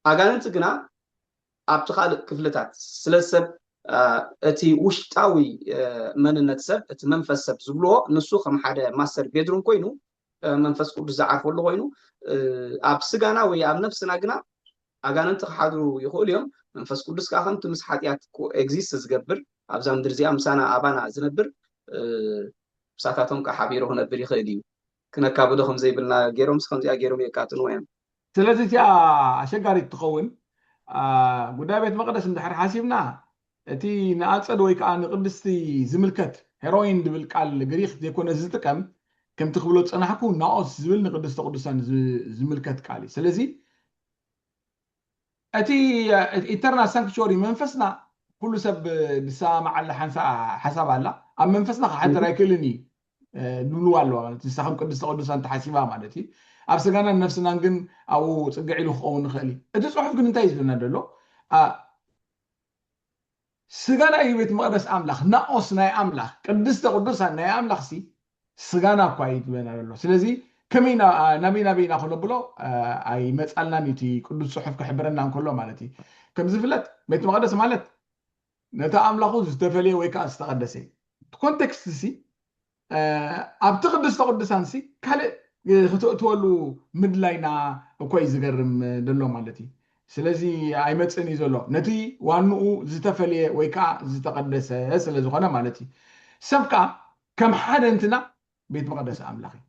أغانت جنا أبت خالق كفلتات سلسب أتي وشتاوي من النتسب أت منفس سب زبلو نسو خم حدا ماستر بيدروم كوينو منفس قدوس زعف ولا كوينو أب سجانا ويا أب نفسنا جنا أغانت حادرو يقول يوم منفس قدوس كأخن تمس حاتيات كو إكزيست زجبر أبزام درزي أمسانا أبانا زنبر ساعتهم كحبيرو هنا بري خديو كنا كابدهم زي بلنا جيروم سخنزي أجيروم يكاتن وين ስለዚ ኣሸጋሪት ትኸውን ጉዳይ ቤት መቅደስ እንድሕር ሓሲብና እቲ ንኣፀድ ወይ ከዓ ንቅድስቲ ዝምልከት ሄሮይን ድብል ቃል ግሪክ ዘይኮነ ዝጥቀም ከምቲ ክብሎ ፀናሕኩ ናኦስ ዝብል ንቅድስተ ቅዱሳን ዝምልከት ቃል እዩ ስለዚ እቲ ኢተርናል ሳንክቹሪ መንፈስና ኩሉ ሰብ ብሰማዓላ ሓሳብ ኣላ ኣብ መንፈስና ክሓድር ኣይክእልን እዩ ንብልዋ ኣለዋ ንሳኸም ቅድስተ ቅዱሳን ተሓሲባ ማለት እዩ ኣብ ስጋናን ነፍስናን ግን ኣብኡ ፅግዕ ኢሉ ክኸውን ንኽእል እዩ እቲ ፅሑፍ ግን እንታይ ዝብልና ደሎ ስጋና እዩ ቤት መቅደስ ኣምላኽ ናኦስ ናይ ኣምላኽ ቅድስተ ቅዱሳን ናይ ኣምላኽ ሲ ስጋና እኳ እዩ ትብለና ደሎ ስለዚ ከመይ ናበይና ክነብሎ ኣይመፃልናን እቲ ቅዱስ ፅሑፍ ክሕብረና እንከሎ ማለት እዩ ከም ዝፍለጥ ቤት መቅደስ ማለት ነቲ ኣምላኹ ዝተፈለየ ወይ ከዓ ዝተቐደሰ ኮንቴክስት ሲ ኣብቲ ቅድስተ ቅዱሳን ሲ ካልእ ክትእትወሉ ምድላይና እኮ እዩ ዝገርም ደሎ ማለት እዩ ስለዚ ኣይመፅን እዩ ዘሎ ነቲ ዋንኡ ዝተፈለየ ወይ ከዓ ዝተቐደሰ ስለ ዝኾነ ማለት እዩ ሰብ ከዓ ከም ሓደ እንትና ቤት መቅደስ ኣምላኽ እዩ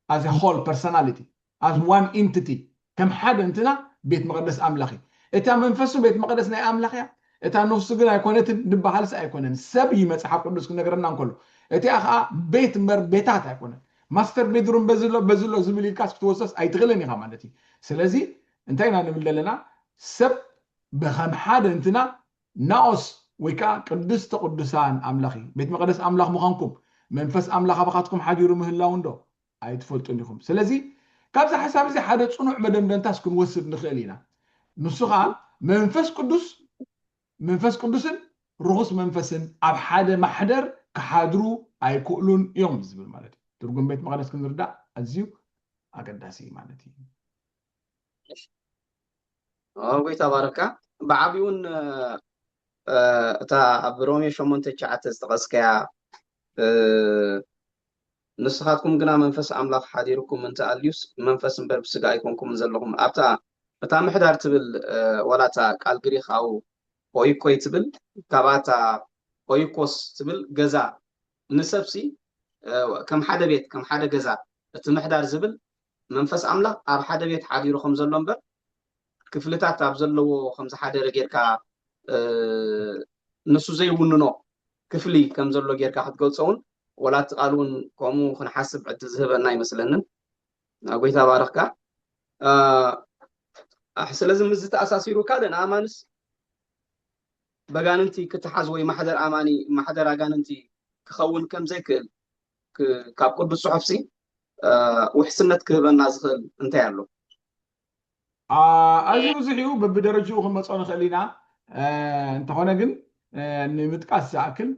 as a whole personality as one entity كم حد انتنا بيت مقدس املاخي اتا منفسو بيت مقدس ناي املاخيا اتا نفسو غنا يكونت دبحالس ايكونن سبي مصحف قدس نغرنا نكلو اتي اخا بيت مر بيتات ايكونن ماستر بيدروم بزلو زميل كاس توسس ايتغلني خمانتي سلازي انتينا نمللنا سب بخم حد انتنا ناوس ويكا قدس تقدسان املاخي بيت مقدس املاخ مخانكم منفس املاخ بخاتكم حديرو مهلاوندو ኣይትፈልጡን ኢኹም ስለዚ ካብዚ ሓሳብ እዚ ሓደ ፅኑዕ መደምደምታስ ክንወስድ ንኽእል ኢና ንሱ ከዓ መንፈስ ቅዱስን ርኩስ መንፈስን ኣብ ሓደ ማሕደር ክሓድሩ ኣይክእሉን እዮም ዝብል ማለት እዩ ትርጉም ቤት መቅደስ ክንርዳእ ኣዝዩ ኣገዳሲ ማለት እዩ ጎይታ ባረካ ብዓብዩን እታ ኣብ ሮሜ 8:9 ዝተቐስከያ نسخاتكم جنا منفس أملاك حديركم من تأليس منفس بر بسجا يكونكم من زلهم أبتا بتا محدار تبل ولا تا كالجريخ أو أويكوي تبل كباتا أويكوس تبل جزا نسبسي كم حدا بيت كم حدا جزا تمحدار زبل منفس أملاك أب حدا بيت حديركم زلهم بر كفلتات أبزلوا 5 حدا رجير كا نسو زي وننو كفلي كم زلوا رجير كا حد قلصون ولا تقالون كومو خنحسب عتزهبنا مثلا أقول تبارك أحسن لازم مزت أساسيرو كذا أمانس بجاننتي كتحزوي ما حدا أماني ما حدا رجاننتي كخون كم زي كابقول بالصحفسي وحسنت كهبنا زخل أنت يعلو أزيو زحيو بدرجة هم صار خلينا أنت هنا جن نمتقاس أكل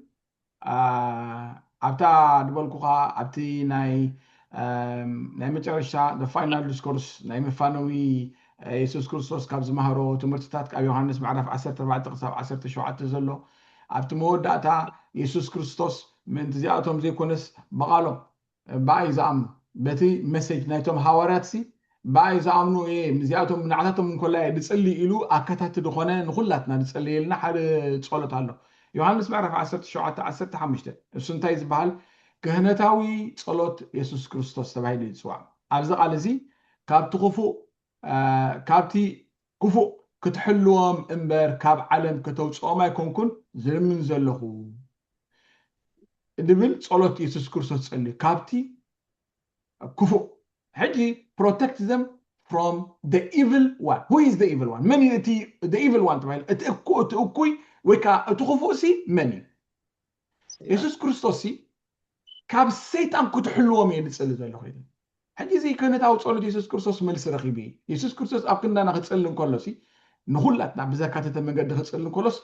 ኣብታ ድበልኩኻ ኣብቲ ናይ መጨረሻ the final discourse ናይ መፋነዊ ኢየሱስ ክርስቶስ ካብ ዝመሃሮ ትምህርትታት ካብ ዮሃንስ ምዕራፍ 14 ክሳብ 17 ዘሎ ኣብቲ መወዳእታ ኢየሱስ ክርስቶስ ምእንቲ እዚኣቶም ዘይኮነስ በቓሎም ብኣይ ዝኣምኑ በቲ መሴጅ ናይቶም ሃዋርያት ብኣይ ዝኣምኑ እዚኣቶም ንዓታቶም እንኮላይ ድፅሊ ኢሉ ኣከታቲ ድኾነ ንኩላትና ድፅልየልና ሓደ ጸሎት ኣሎ ዮሐንስ ምዕራፍ 17:15 እሱ እንታይ ዝበሃል ክህነታዊ ጸሎት ኢየሱስ ክርስቶስ ተባሂሉ ይፅዋዕ ኣብዚ ቃል እዚ ካብቲ ክፉእ ክትሕልዎም እምበር ካብ ዓለም ከተውፅኦም ኣይኮንኩን ዝልምን ዘለኹ ድብል ጸሎት ኢየሱስ ክርስቶስ ጸልዩ ካብቲ ክፉእ ሕጂ protect them from the evil one. Who is the evil one? من the evil one تبعي እኩይ ወይ ከዓ እቲ ክፉእ ሲ መን እዩ ኢየሱስ ክርስቶስ ሲ ካብ ሰይጣን ክትሕልዎም እየ ዝጸሊ ዘለኹ ኢሉ ሕጂ እዚ ክህነታዊ ጸሎት ኢየሱስ ክርስቶስ መልሲ ረኺቡ እዩ ኢየሱስ ክርስቶስ ኣብ ክንዳና ክጸሊ እንከሎ ሲ ንኹላትና ብዘካተተ መንገዲ ክጸሊ እንከሎስ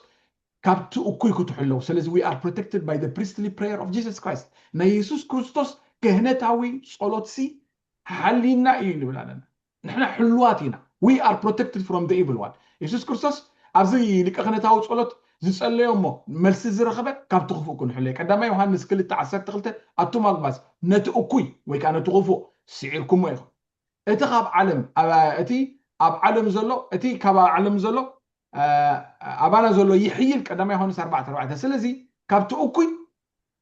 ካብቲ እኩይ ክትሕልው ስለዚ we are protected by the priestly prayer of Jesus Christ ናይ ኢየሱስ ክርስቶስ ክህነታዊ ጸሎት ሲ ሓሊና እዩ ንብል ኣለና ንሕና ሕልዋት ኢና we are protected from the evil one ኢየሱስ ክርስቶስ ኣብዚ ሊቀ ክህነታዊ ጸሎት ዝጸለዮ እሞ መልሲ ዝረኸበ ካብቲ ክፉእ ክንሕሎ ቀዳማይ ዮሐንስ 2:12 ኣቱም ኣግባዝ ነቲ እኩይ ወይ ከዓ ነቲ ክፉእ ስዒርኩሞ ኢኹም እቲ ካብ ዓለም እቲ ኣብ ዓለም ዘሎ እቲ ካብ ዓለም ዘሎ ኣባና ዘሎ ይሕይል ቀዳማይ ዮሐንስ 4:4 ስለዚ ካብቲ እኩይ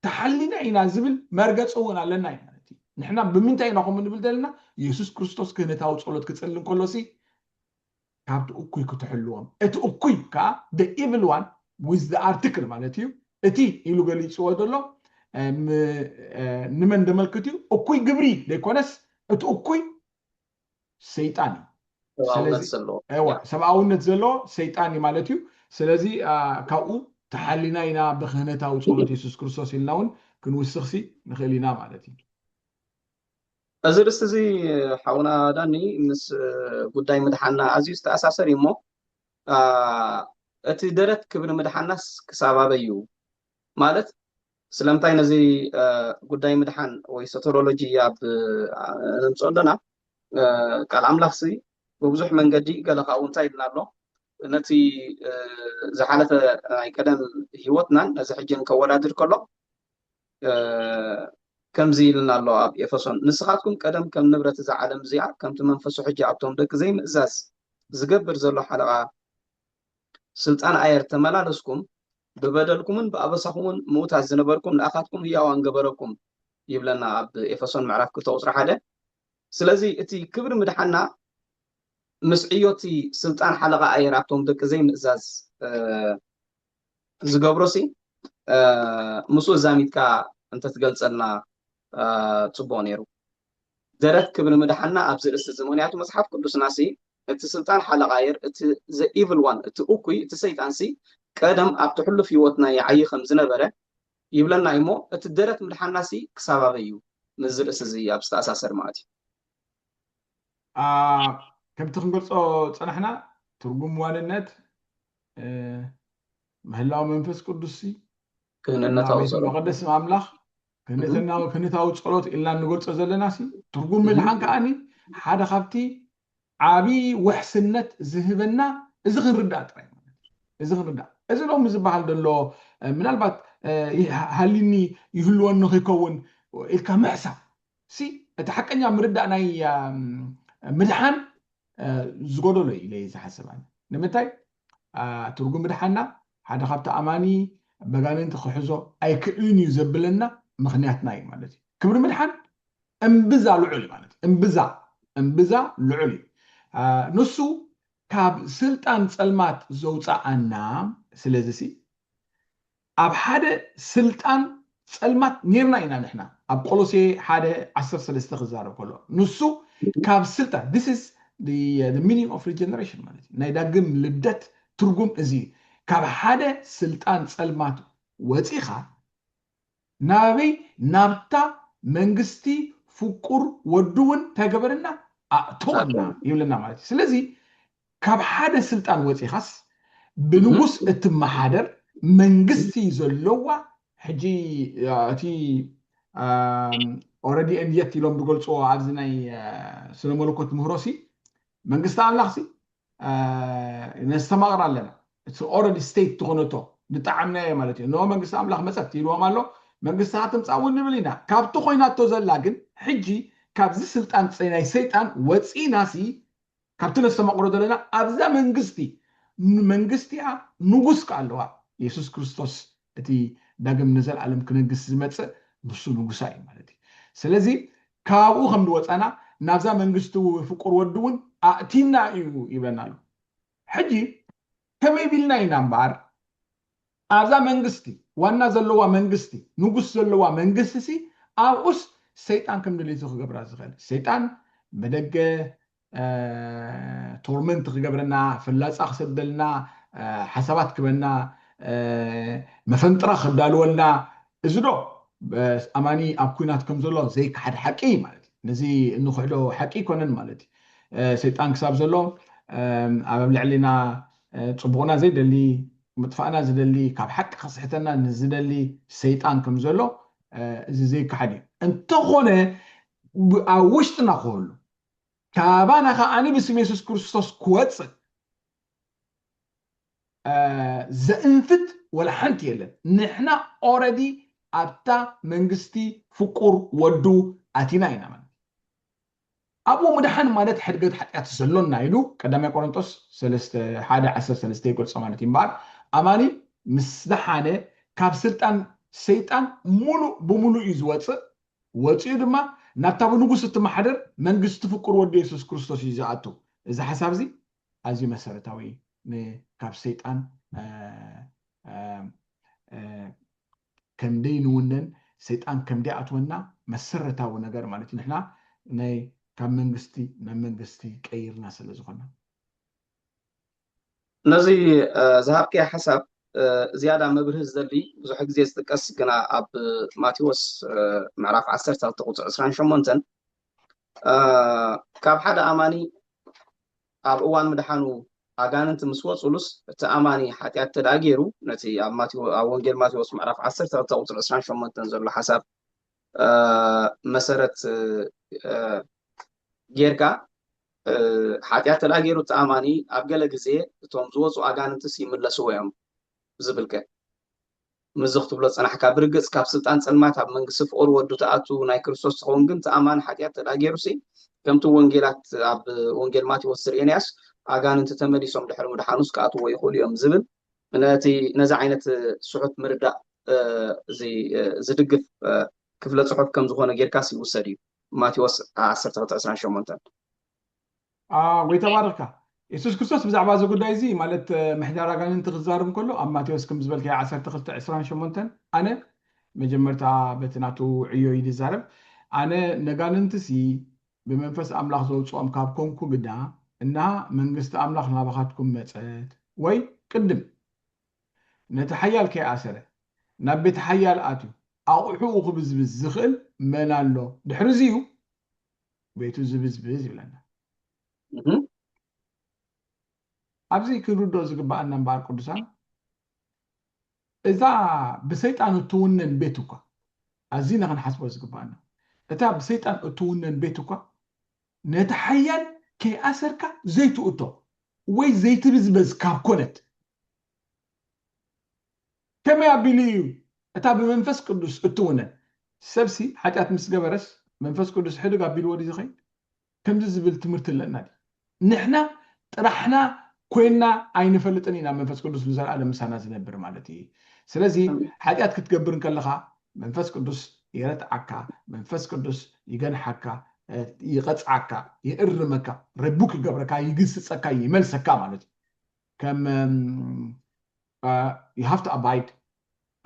ተሓሊና ኢና ዝብል መርገጽ እውን ኣለና ኢና نحن بمنتهي نقوم نقول دلنا يسوع كريستوس كهنة أو صلوات كتسلم كلاسي كابت أكوي كتحلوهم أكوي كا the evil one with the article مالتيو أتي يلو قالي سوى دلنا نمن دمل كتيو أكوي جبري لكونس أكوي سيطاني أيوة سبعون نتزلو سيطاني مالتيو سلازي كاو تحلينا إنا بخهنة أو صلوات يسوع كريستوس اللون كنوسخسي نخلينا مالتيو أزرست زي حاونا داني مس قداي مدحنا عزيز تأساسر يمو أتدرت كبر مدحناس كسابا بيو مالت سلامتاين زي قداي مدحن ويساتورولوجي ياب نمصدنا قال عملاخ سي ببزح من قدي قال خاون تايدنا له نتي زحالة كدام هيوتنا نزح جن كورادر كله كم زيلنا الله أب يفصل نسخاتكم قدم كم نبرة زعلم زيع كم تمنفسو حجة عبتهم دك زي مئزاز زقبر زلو حلقة سلطان آير تملالسكم ببدلكم بأبصاكم موت عزنبركم لأخاتكم هي وانقبركم يبلنا أب يفصل معرف كتوصر حدا سلازي اتي كبر مدحنا مسعيوتي سلطان حلقة آير عبتهم دك زي مئزاز زقبروسي مسو زاميتكا انت تقلصلنا ጽቡቕ ነይሩ ደረት ክብል መድሓና ኣብዚ ርእሲ ዘመንያቱ መጽሓፍ ቅዱስና ሲ እቲ ስልጣን ሓለቓየር እቲ ዘ ኢቭል ዋን እቲ እኩይ እቲ ሰይጣን ሲ ቀደም ኣብ ትሕልፍ ህይወትና ይዓይ ከም ዝነበረ ይብለና እሞ እቲ ደረት መድሓና ሲ ክሳባበ እዩ ነዚ ርእሲ እዚ ኣብ ዝተኣሳሰር ማለት እዩ ከምቲ ክንገልጾ ፀናሕና ትርጉም ዋንነት ምህላው መንፈስ ቅዱስ ሲ ክህንነታዊ ጸሎት መቅደስ ኣምላኽ كنتاو ጸሎት ኢልና ንገልጾ ዘለና ሲ ትርጉም ምልሓን ከኣኒ ሓደ ካብቲ ዓብይ ውሕስነት ዝህበና እዚ ክንርዳእ ጥራይ ማለት እዚ ክንርዳእ እዚ ሎም ዝበሃል ደሎ ምናልባት ሃሊኒ ይህልወኒ ንኽከውን ኢልካ ምሕሳብ ሲ እቲ ሓቀኛ ምርዳእ ናይ ምድሓን ዝጎደሎ እዩ ኢለ ዝሓስብ ኣነ ንምንታይ ትርጉም ምድሓና ሓደ ካብቲ ኣማኒ በጋነንቲ ክሕዞ ኣይክእልን እዩ ዘብለና ምኽንያትና እዩ ማለት እዩ ክብሪ ምድሓን እምብዛ ልዑል ማለት እምብዛ ልዑል ንሱ ካብ ስልጣን ጸልማት ዘውፃኣና ስለዚ ሲ ኣብ ሓደ ስልጣን ጸልማት ነርና ኢና ንሕና ኣብ ቆሎሴ 1:13 ክዛረብ ከሎ ንሱ ካብ ስልጣን this is the meaning of regeneration ማለት እዩ ናይ ዳግም ልደት ትርጉም እዚ ካብ ሓደ ስልጣን ጸልማት ወፂኻ ናበይ ናብታ መንግስቲ ፍቁር ወዱውን ተገበርና ኣእቶና ይብለና ማለት እዩ ስለዚ ካብ ሓደ ስልጣን ወፂኻስ ብንጉስ እትመሓደር መንግስቲ ዘለዋ ሕጂ እቲ ኦልሬዲ እንዲየት ኢሎም ብገልጾ ኣብዚ ናይ ስነ መለኮት ምህሮሲ መንግስቲ ኣምላኽሲ ነስተማቕር ኣለና እቲ ኦልሬዲ ስቴት ትኾነቶ ብጣዕምና እየ ማለት እዩ ኖ መንግስቲ ኣምላኽ መፀት ኢልዎም ኣሎ መንግስታት ምፃውን ንብል ኢና ካብቲ ኮይናቶ ዘላ ግን ሕጂ ካብዚ ስልጣን ናይ ሰይጣን ወፂናሲ ካብቲ ነስተማቕሮ ዘለና ኣብዛ መንግስቲኣ ንጉስ ከኣለዋ ኢየሱስ ክርስቶስ እቲ ዳግም ንዘለዓለም ክነግስ ዝመፅእ ንሱ ንጉሳ እዩ ማለት እዩ ስለዚ ካብኡ ከም ዝወፃና ናብዛ መንግስቲ ፍቁር ወዲ እውን ኣእቲና እዩ ይብለና ኣሎ حجي كما يبيلنا ينامبار أبزا منغستي وانا زلوا منغستي نغس زلوا منغستي سي أوس سيطان كم دليتو خبر زغل سيطان بدق تورمنت خبرنا فلاص اخسدلنا حسابات كبنا مفنطرا خدالولنا ازدو بس اماني ابكونات كم زلو زي حد حقي مالتي نزي انه خلو حقي كونن مالتي سيطان كساب زلو ابم لعلنا صبونا زي دلي مطفأنا زدلي كاب حق خصحتنا نزدلي سيطان كم زلو زي كحدي انت خونه اوشتنا خولو كابانا خاني بسم يسوس كريستوس كواتس زنفت ولا حنت يلن نحنا اوريدي ابتا منغستي فقور ودو اتينا ينامن ابو مدحن مالت حدقت حقات زلونا يلو قدام كورنثوس 1:13 يقول سمانتين بار اماني مسدحانه كاب سلطان سيطان مولو بمولو يزوص وصي دما ناتابو نغوس تمحدر منغست فقر ود يسوع كريستوس يزاتو اذا حساب زي ازي مسارتاوي كاب سيطان كم دي نونن سيطان كم دي اتونا مسرتاو ነገር ማለት نحنا ናይ ካብ መንግስቲ ቀይርና ስለ ዝኾነ ነዚ ዝሃብከ ሓሳብ ዝያዳ መብርህ ዝደሊ ብዙሕ ግዜ ዝጥቀስ ግና ኣብ ማቴዎስ ምዕራፍ 10 ቁፅሪ 28 ካብ ሓደ ኣማኒ ኣብ እዋን ምድሓኑ ኣጋንንት ምስ ወፁሉስ እቲ ኣማኒ ሓጢኣት ተዳጊሩ ነቲ ኣብ ወንጌል ማቴዎስ ምዕራፍ 10 ቁፅሪ 28 ዘሎ ሓሳብ መሰረት ጌርካ ሓጢኣት ተዳጊሩ እቲ ኣማኒ ኣብ ገለ ግዜ እቶም ዝወፁ ኣጋንንትስ ይምለስዎ እዮም ዝብልከ ምዝ ክትብሎ ፀናሕካ ብርግፅ ካብ ስልጣን ፀልማት ኣብ መንግስቲ ፍቁር ወዱ ተኣቱ ናይ ክርስቶስ ትኸውን ግን እቲ ኣማኒ ሓጢኣት ተዳጊሩሲ ከምቲ ወንጌላት ኣብ ወንጌል ማቴዎስ ዝርኤናያስ ኣጋንንት ተመሊሶም ድሕሪ ምድሓኑስ ከኣትዎ ይኽእሉ እዮም ዝብል ነዚ ዓይነት ስሑት ምርዳእ ዝድግፍ ክፍለ ፅሑፍ ከም ዝኾነ ጌርካስ ይውሰድ እዩ ማቴዎስ 10:28 ويتبارك يسوع كريستوس بزعبا زي قداي زي مالت محدار أغانين تغزارم كله أما ماتيوس كم زبالك 10:28 أنا مجمرتا بتناتو عيو يدي زارب أنا نغانين تسي بمنفس أملاخ زوجو أم كابكم بدا إنها منغست أملاخ نابخاتكم متعد وي قدم نتحيال كي أسره نبي تحيال آتو أقحو خبزبز زخل منالو دحرزيو بيتو زبزبز يبلنا أبزي كرودو زقبأنا مبار قدسان إذا بسيطان أتونن بيتوكا أزينا غنحسبو زقبأنا إذا بسيطان أتونن بيتوكا نتحيال كي أسركا زيتو أتو وي زيت بزبز كابكونت كما يبليو إذا بمنفس قدس أتونن سبسي حاجات مسقبرس منفس قدس حدو قابلو ودي زخي كم زبل تمرت لنا دي نحنا طرحنا كوينا عين فلتنينا منفس قدس بزرع على مسانا زنبر مالتي سلازي حاجات كتقبرن كلها منفس قدس يرتعك منفس قدس يجنحك يقطعك يقرمك ربوك قبرك يقصصك يملسك مالتي كم you have to abide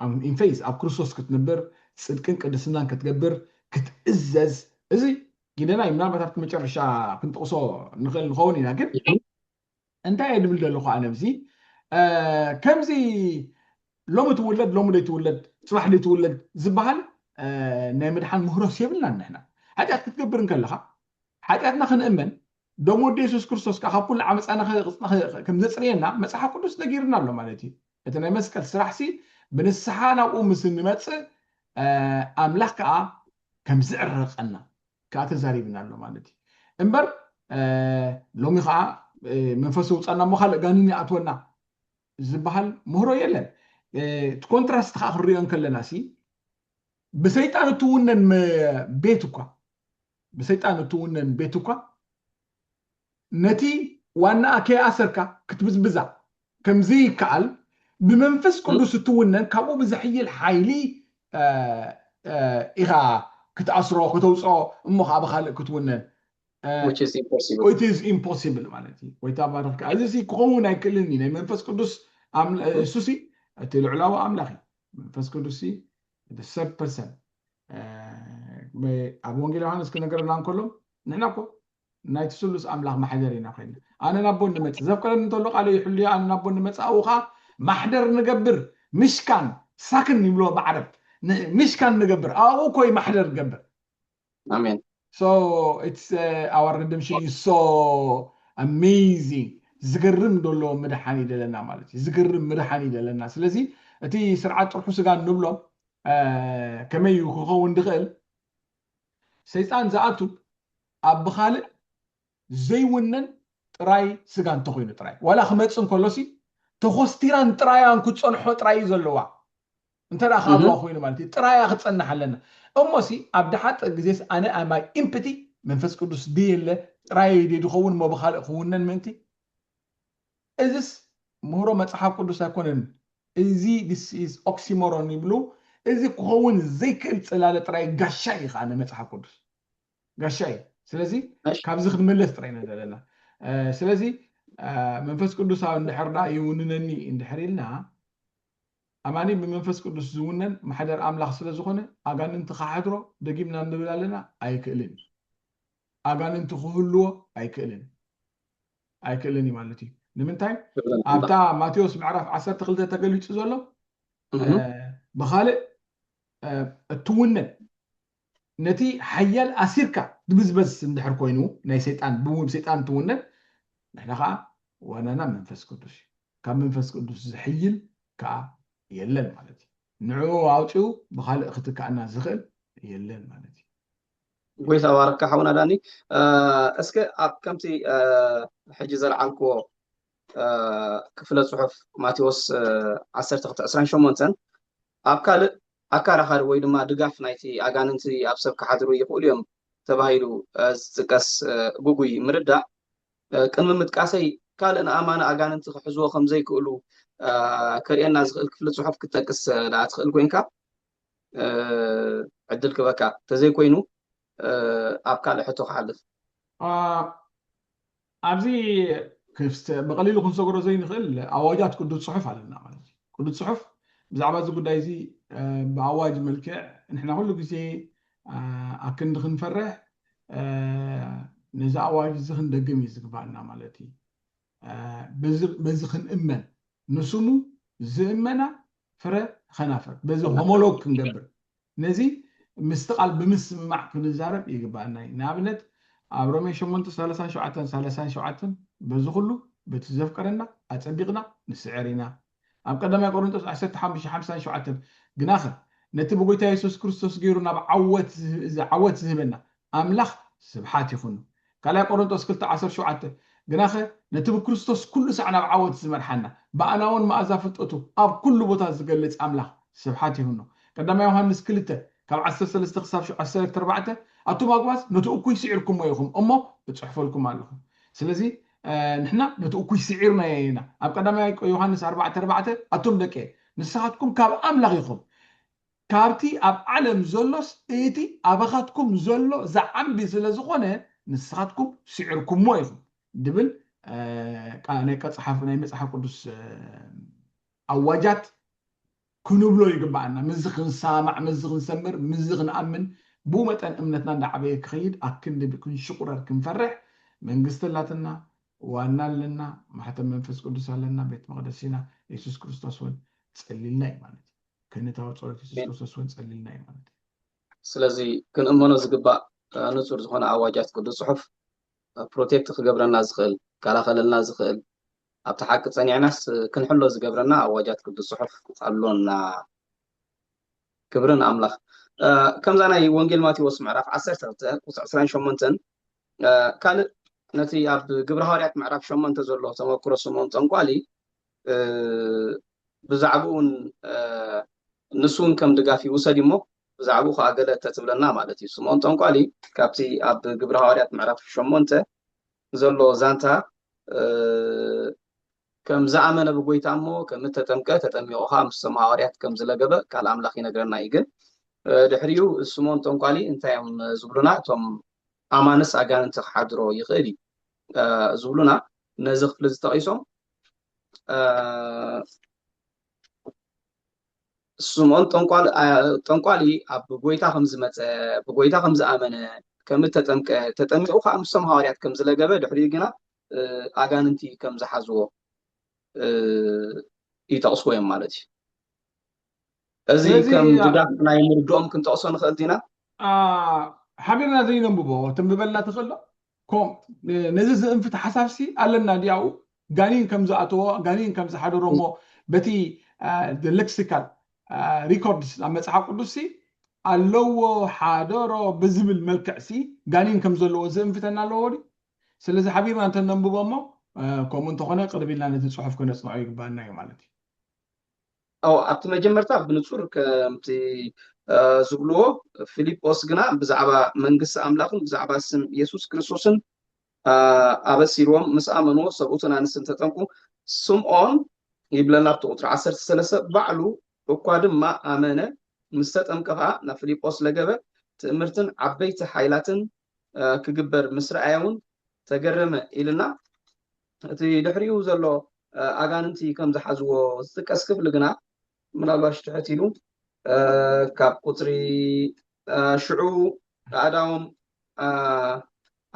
in faith اب كريستوس كتنبر صدقن قدسنا كتقبر كتأزز ازي جينا يمنا بتاعت مጨረሻ ክንጠቅሶ ንኽእል ንኸውን ኢና ግን እንታይ እድብል ዘለኹ ኣነ ብዚ ከምዚ ሎሚ ትውለድ ሎሚ ዘይትውለድ ፅባሕ ዘይትውለድ ዝበሃል ናይ ምድሓን ምህሮስ የብልና ንሕና ሓጢኣት ክትገብር ከለኻ ሓጢኣትና ክንእመን ደሞ ወዲ የሱስ ክርስቶስ ካብ ኩሉ ዓመፃና ከም ዘፅርየና መፅሓፍ ቅዱስ ነጊርና ኣሎ ማለት እዩ እቲ ናይ መስቀል ስራሕሲ ብንስሓ ናብኡ ምስ እንመፅእ ኣምላኽ ከዓ ከም ዝዕረቐና كأت زاريبنا له مالتي إمبر لومي خا منفسه وصلنا مخال جانيني أتونا زبحال مهرو يلن تكونتراست خاريان كلنا سي بسيطان تونن بيتوكا بسيطان تونن بيتوكا نتي وانا أكي أسركا كتبز بزا كم زي كال بمنفس كله ستونن كابو بزحي الحايلي إغا كتأسرو كتوصو أمو خابا خالق كتونن which is impossible. it is impossible مالتي ويتابعك هذا سي كون يكلني ناي منفس قدس سوسي تلعلاو املاخي منفس قدسي the third person ابو انجيل يوحنس كنغرنا كلهم نحناكو نايت سلوس املاخ محدرينا خينا انا نابون نمص زفكر نتلق على يحلي انا نابون نمص اوخا محدر نقبر مشكان ساكن يبلو بعرب مشكان نقبر او كوي محدر نقبر Amen. So it's our redemption is so amazing. زقرم دولو مدحاني دلنا مالتي زقرم مدحاني دلنا سلازي اتي سرعات روحو سغان نبلو كما يخون دخل سيطان زعاتو اب خالق زي ونن تراي سغان تخوين تراي ولا خمصن كلوسي تخوستيران ترايان كتصنحو تراي زلوا انت را خابوا خوين مالتي تراي خصنح لنا اموسي ابدحات غزيس انا اماي امباتي منفس قدس ديله راي دي دخون ما بخالق خونن منتي ازس مهرو مصحف قدس اكونن ازي this is oxymoron يبلو ازي كون زي كلصلاله تراي غشاي خانه مصحف قدس غشاي سلازي كابز خدملس تراينا دلنا سلازي منفس قدس اندحرنا يوننني اندحريلنا أماني بمنفس قدس زونن محدر أملاخ سلا زخونه أجان انت خاحدرو دقيمنا ندبل لنا أيكلين أجان انت خهلو أيكليني مالتي لمن تايم أبتا ماتيوس معرف عسر تخلته تقليد زولو بخالق التونن نتي حيال أسيركا دبز ندحر كوينو ناي سيطان بوم سيطان تونن نحن خا وانا منفس قدس كم منفس قدس زحيل كا يلن مالتي نعو اوچو بخالق ختكعنا زخل يلن مالتي ويت أوارك حونا داني اسك اب كمتي حجي زرعلكو كفله صحف ماتيوس 10:28 اب كال اكار خار وي دما دغاف نايتي اغاننتي اب سب كحضرو يقوليهم تبايلو زقس غوغوي مردا كن متقاسي قال انا امانه اغاننت خحزو خم زي كلو كرينا زخل كفله صحف كتقس لا تخل كوينكا عدل كبكا تزي كوينو اب كال حتو خالف ابزي كيف بقليل كون سغرو زي نخل اواجات كنت صحف علينا مالتي كنت صحف بزعبا زي قداي زي باواج ملكع نحنا كل غزي اكن نفرح نزا اواج زخن دغم يزغبانا مالتي بزخن امن نسمو زمنا فره خنافر بزو هومولوج نقبر نزي مستقال بمسمع كنزارب يغبانا نابنت ابرومي شمونت 37 بزو كله بتزفكرنا اصدقنا نسعرنا ام قدما قرنطس 15:57 جناخه نتي بغيتا يسوع كريستوس غيرنا بعوت زبنا املاح سبحات يخون كلا قرنطس 2:17 جناخه نتي بكريستوس كل ساعه بعوت زمرحنا باناون ما ازافتطو اب كل بوتا زغلص املاح سبحات يخون قدما يوحنس 2 كاب 13 خصاب 14 اتو ماغواس نتو اكو يسعركم ويخم امو بتصحفوا لكم عليكم سلازي نحنا نتو اكو يسعرنا يينا اب قدما يوحنس 4 اتوم دكه نساتكم كاب املاح يخم كارتي اب عالم زلوس ايتي ابخاتكم زلو زعمبي سلازخونه نساتكم سعركم ويخم دبل انا كصحافنا مصحف قدس اواجات كنبلو يقبعنا مزخن سامع مزخن سمر مزخن امن بو متن امنتنا ندعبيه كخيد اكن بكون شكرر كنفرح منغست لاتنا وانا لنا محتم منفس قدس لنا بيت مقدسنا يسوع كريستوس ون تصليلنا مالتي كنتاو صلاه يسوع كريستوس ون تصليلنا مالتي سلازي كن امنو زغبا نصور زخونه اواجات قدس صحف بروتكت خغبرنا زخل كالا خللنا زخل ابتا حق صنيعناس كنحلو زغبرنا اواجات قدس صحف قالونا كبرنا املاح كم زانا وانجيل ماتيوس معرف 10:28 قال نتي اب غبر حواريات معرف 8 زلو تمكرو سمون تنقالي بزعبون نسون كم دغافي وسديمو بزعبو خاغله تتبلنا مالتي سمون تنقالي كابتي اب غبر حواريات معرف 8 زلو زانتا كم زعمنا بغويتامو كم تتمكه تتميو خامس سماواريات كم زلغبه قال املاخ ينغرنا يغن دحريو سمون تنقالي انتايم زبلنا توم ኣማንስ ኣጋንንቲ ክሓድሮ ይኽእል እዩ ዝብሉና ነዚ ክፍሊ ዝተቂሶም ስምዖን ጠንቋሊ ኣብ ጎይታ ከም ዝመፀ ብጎይታ ከም ዝኣመነ ከም ተጠምቀ ተጠሚቁ ከዓ ምስቶም ሃዋርያት ከም ዝለገበ ድሕሪኡ ግና ኣጋንንቲ ከም ዝሓዝዎ ይጠቕስዎ እዮም ማለት እዩ እዚ ከም ድጋፍ ናይ ምርድኦም ክንጠቕሶ ንኽእል ዲና ሓቢርና ዘይነንብቦ ተንብበልና ትኽእሎ ነዚ ዝእንፍቲ ሓሳብሲ ኣለና ዲያኡ ጋኒን ከም ዝኣተዎ ጋኒን ከም ዝሓደሮ እሞ በቲ ሌክሲካል ሪኮርድስ ኣብ መፅሓፍ ቅዱስሲ ኣለዎ ሓደሮ ብዝብል መልክዕሲ ጋኒን ከም ዘለዎ ዝእንፍተና ኣለዎ ዲ ስለዚ ሓቢርና እንተነንብቦ እሞ ከምኡ እንተኾነ ቅርብ ኢልና ነቲ ፅሑፍ ክነፅንዖ ይግባአና እዩ ማለት እዩ ኣብቲ መጀመርታ ብንፁር ከምቲ ዝብልዎ ፊልጶስ ግና ብዛዕባ መንግስቲ ኣምላኽን ብዛዕባ ስም ኢየሱስ ክርስቶስን ኣበሲርዎም ምስ ኣመንዎ ሰብኡትን ኣንስትን ተጠምቁ ስምዖን ይብለና ኣብቲ ቁጥሪ 13 ባዕሉ እኳ ድማ ኣመነ ምስ ተጠምቀ ከዓ ናብ ፊልጶስ ለገበ ትእምርትን ዓበይቲ ሓይላትን ክግበር ምስ ረኣየ እውን ተገረመ ኢልና እቲ ድሕሪኡ ዘሎ ኣጋንንቲ ከም ዝሓዝዎ ዝጥቀስ ክፍሊ ግና ምናልባሽ ትሕት ኢሉ ካብ ቁፅሪ ሽዑ ኣእዳዎም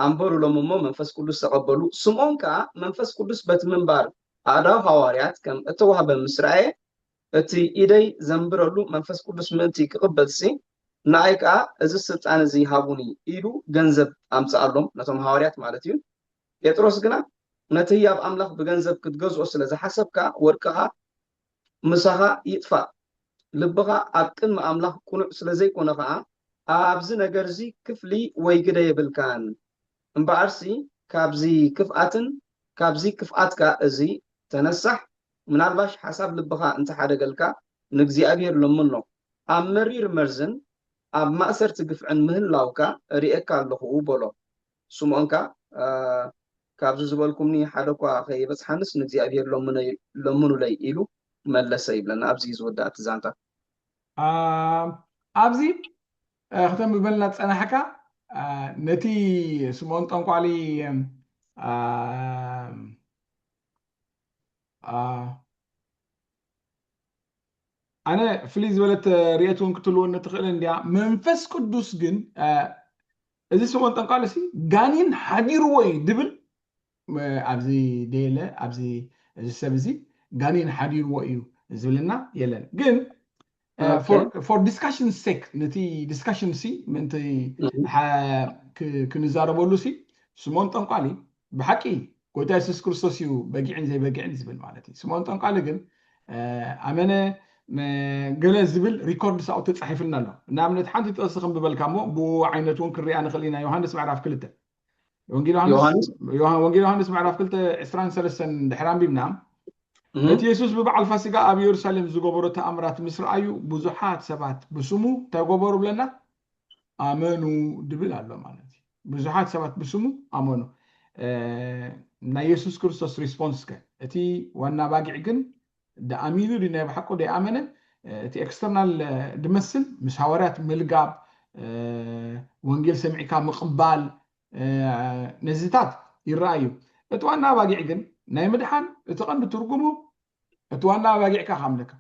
ኣንበሩሎም እሞ መንፈስ ቅዱስ ተቐበሉ ስምዖን ከዓ መንፈስ ቅዱስ በቲ ምንባር ኣእዳው ሃዋርያት ከም እተዋህበ ምስ ረኣየ እቲ ኢደይ ዘንብረሉ መንፈስ ቅዱስ ምእንቲ ክቕበልሲ ንኣይ ከዓ እዚ ስልጣን እዚ ሃቡኒ ኢሉ ገንዘብ ኣምፅኣሎም ነቶም ሃዋርያት ማለት እዩ ጴጥሮስ ግና ነቲ ህያብ ኣምላኽ ብገንዘብ ክትገዝኦ ስለ ዝሓሰብካ ወርቅኻ ምሳኻ ይጥፋእ ልብኻ ኣብ ቅድሚ ኣምላኽ ቁኑዕ ስለ ዘይኮነ ከዓ ኣብዚ ነገር እዚ ክፍሊ ወይ ግደ የብልካን እምበኣርሲ ካብዚ ክፍኣትካ እዚ ተነሳሕ ምናልባሽ ሓሳብ ልብኻ እንተሓደገልካ ንእግዚኣብሔር ለምኖ ኣብ መሪር መርዝን ኣብ ማእሰርቲ ግፍዕን ምህላውካ ሪኤካ ኣለኹ በሎ ስምዖንካ ካብዚ ዝበልኩምኒ ሓደ እኳ ከይበፅሓንስ ንእግዚኣብሔር ለምኑለይ ኢሉ መለሰ ይብለና ኣብዚ ዝወዳእ ትዛንታ ኣብዚ ክተንብበልና ዝፀናሕካ ነቲ ስምዖን ጠንቋሊ ኣነ ፍልይ ዝበለት ርኤት እውን ክትልወኒ ትኽእል እንድያ መንፈስ ቅዱስ ግን እዚ ስምዖን ጠንቋሊ ጋኒን ሓዲርዎ እዩ ድብል ኣብዚ ደየለ ኣብዚ እዚ ሰብ እዚ ጋኒን ሓዲርዎ እዩ ዝብልና የለን ግን for discussion sake ነቲ discussion ምእንቲ ክንዛረበሉ ስምዖን ጠንቋሊ ብሓቂ ጎይታ ኢየሱስ ክርስቶስ እዩ በጊዕን ዘይበጊዕን ዝብል ማለት እዩ ስምዖን ጠንቋሊ ግን ኣመነ ገለ ዝብል ሪኮርድ ሳኡ ተፃሒፍልና ኣሎ ንኣብነት ሓንቲ ጥቕሲ ክንብበልካ እሞ ብኡ ዓይነት እውን ክንሪኣ ንኽእል ኢና ዮሃንስ ምዕራፍ 2 ወንጌል ዮሃንስ ምዕራፍ 2 23 ድሕሪ ኣንቢብና እቲ ኢየሱስ ብበዓል ፋሲጋ ኣብ ኢየሩሳሌም ዝገበሮ ተኣምራት ምስ ረኣዩ ብዙሓት ሰባት ብስሙ ተገበሩ ብለና ኣመኑ ድብል ኣሎ ማለት እዩ ብዙሓት ሰባት ብስሙ ኣመኑ ናይ ኢየሱስ ክርስቶስ ሪስፖንስ እቲ ዋና ባጊዕ ግን ደኣሚኑ ናይ ብሓቁ ደይኣመነ እቲ ኤክስተርናል ድመስል ምስ ሃዋርያት ምልጋብ ወንጌል ሰሚዕካ ምቕባል ነዚታት ይረኣዩ እቲ ዋና ባጊዕ ግን ናይ ምድሓን እቲ ቀንዲ ትርጉሙ እቲ ዋና ባጊዕካ ካምልካ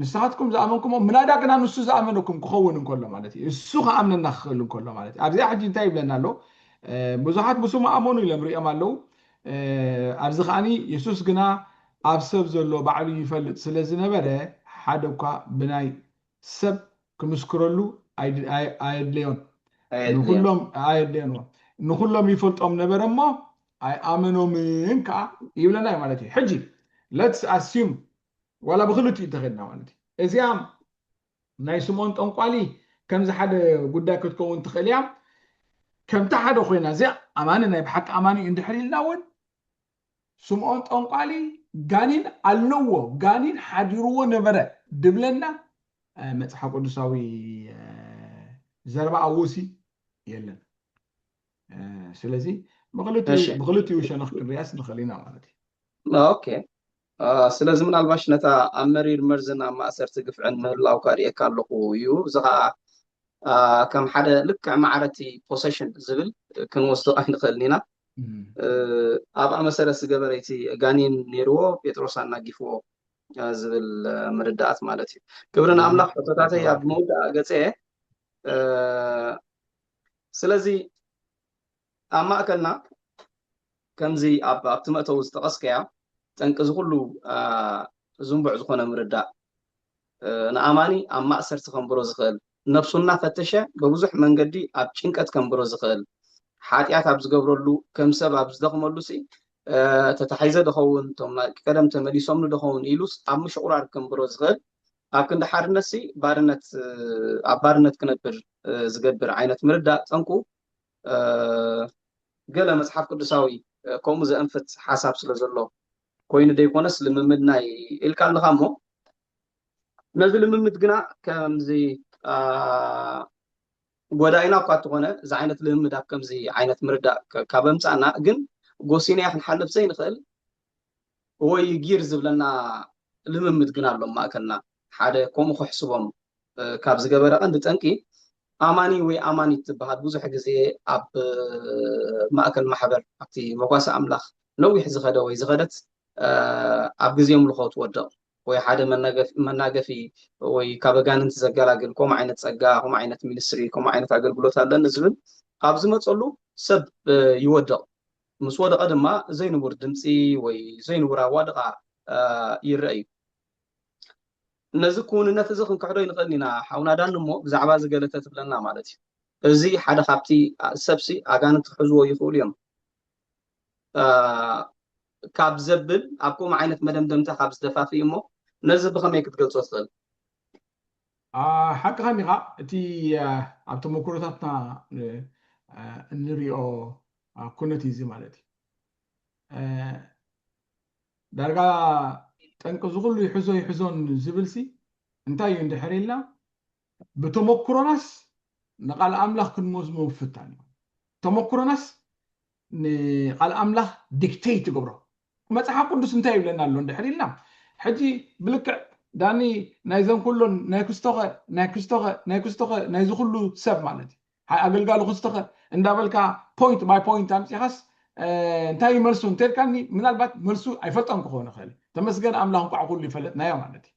ንስኻትኩም ዝኣመንኩሞ ምናዳግና ንሱ ዝኣመነኩም ክኸውን እንከሎ ማለት እዩ እሱ ከኣምነና ክኽእል እንከሎ ማለት እዩ ኣብዚኣ ሕጂ እንታይ ይብለና ኣሎ ብዙሓት ብስሙ ኣመኑ ኢሎም ሪኦም ኣለው ኣብዚ ከዓኒ ኢየሱስ ግና ኣብ ሰብ ዘሎ ባዕሉ ይፈልጥ ስለ ዝነበረ ሓደ እኳ ብናይ ሰብ ክምስክረሉ ኣየድልዮን ንኩሎም ይፈልጦም ነበረ እሞ ኣይኣመኖምን ከዓ ይብለና እዩ ማለት እዩ ሕጂ let's assume ዋላ ብክልቲኡ ተኸድና ማለት እዩ እዚኣ ናይ ስምዖን ጠንቋሊ ከምዚ ሓደ ጉዳይ ክትከውን ትኽእል እያ ከምታ ሓደ ኮይና እዚኣ ኣማኒ ናይ ብሓቂ ኣማኒ እንድሕር ኢልና እውን ስምዖን ጠንቋሊ ጋኒን ኣለዎ ጋኒን ሓዲርዎ ነበረ ድብለና መፅሓፍ ቅዱሳዊ ዘረባ ኣውሲ የለን ስለዚ ብክልቲኡ ሸነኽ ክንሪያስ ንኽእል ኢና ማለት እዩ ኦኬ ስለዚ ምናልባሽ ነታ ኣብ መሪር መርዝን ኣብ ማእሰርቲ ግፍዕን ምህላውካ ሪኤካ ኣለኹ እዩ እዚ ከዓ كم حدا لك معرتي possession زبل كنوصل أين خلينا أبقى مسألة سجبريتي جانين نيرو بيتروس عنا جيفو زبل مردات مالتي كبرنا أملاك حطتاتي يا بمودة قصة سلزي أما أكلنا كمزي أبتمأتو استقصكيا تنقذ كله زنبع زخونة مرداء نأماني أما أسرت كمبرو زخل نفسنا فتشة بوزح من قدي أبشنكت كمبرو زخل حاتيات أبز قبرلو كم سبب أبز دخملو سي تتحيز دخون تم كلام تملي سمن دخون إيلوس أم شعور كمبرو زخل أكن دحار نسي بارنت كنبر زقبر عينة مرداء تنكو قال مصحف قدساوي كوم زي أنفت حساب سلزلو كوين دي كونس لممدنا إلكال نخامو نزل لممد كمزي ጎዳይና እኳ ተኾነ እዚ ዓይነት ልምምድ ኣብ ከምዚ ዓይነት ምርዳእ ካብ ምፃና ግን ጎሲና ክንሓልፍ ዘይንኽእል ወይ ጊር ዝብለና ልምምድ ግን ኣሎ ማእከልና ሓደ ከምኡ ክሕስቦም ካብ ዝገበረ ቀንዲ ጠንቂ ኣማኒ ወይ ኣማኒት ትበሃል ብዙሕ ግዜ ኣብ ማእከል ማሕበር ኣብቲ መጓሳ ኣምላኽ ነዊሕ ዝኸደ ወይ ዝኸደት ኣብ ግዜ ምልኾ ትወድቕ ወይ ሓደ መናገፊ ወይ ካብ ኣጋንንቲ ዘገላግል ከምኡ ዓይነት ፀጋ ከምኡ ዓይነት ሚኒስትሪ ከምኡ ዓይነት ኣገልግሎት ኣለኒ ዝብል ኣብ ዝመፀሉ ሰብ ይወድቕ ምስ ወደቐ ድማ ዘይንቡር ድምፂ ወይ ዘይንቡር ኣዋድቓ ይርአ እዩ ነዚ ክውንነት እዚ ክንክሕዶ ይንኽእል ኢና ሓውና ዳን እሞ ብዛዕባ ዝገለተ ትብለና ማለት እዩ እዚ ሓደ ካብቲ ሰብሲ ኣጋንንቲ ክሕዝዎ ይኽእሉ እዮም ካብ ዘብል ኣብ ከምኡ ዓይነት መደምደምታ ካብ ዝደፋፍዩ እሞ ነዚ ብኸመይ ክትገልፆ ትኽእል ሓቂ ኸኒኻ እቲ ኣብ ተመክሮታትና እንሪኦ ኩነት እዩ እዚ ማለት እዩ ዳርጋ ጠንቂ ዝኩሉ ይሕዞን ዝብልሲ እንታይ እዩ እንድሕር ኢልና ብተመክሮናስ ንቃል ኣምላኽ ክንመዝሞ ምፍታን እዩ ተመክሮናስ ንቃል ኣምላኽ ዲክቴት ይገብሮ መፅሓፍ ቅዱስ እንታይ ይብለና ኣሎ እንድሕር ኢልና ሕጂ ብልክዕ ዳኒ ናይዞም ኩሎን ናይ ክስቶኸ ናይዚ ኩሉ ሰብ ማለት እዩ ኣገልጋሊ ክስቶኸ እንዳበልካ ፖይንት ባይ ፖይንት ኣምፂኻስ እንታይ መልሱ እንተልካኒ ምናልባት መልሱ ኣይፈልጦም ክኾን ይኽእል ተመስገን ኣምላኽ እንኳዕ ኩሉ ይፈለጥናዮ ማለት እዩ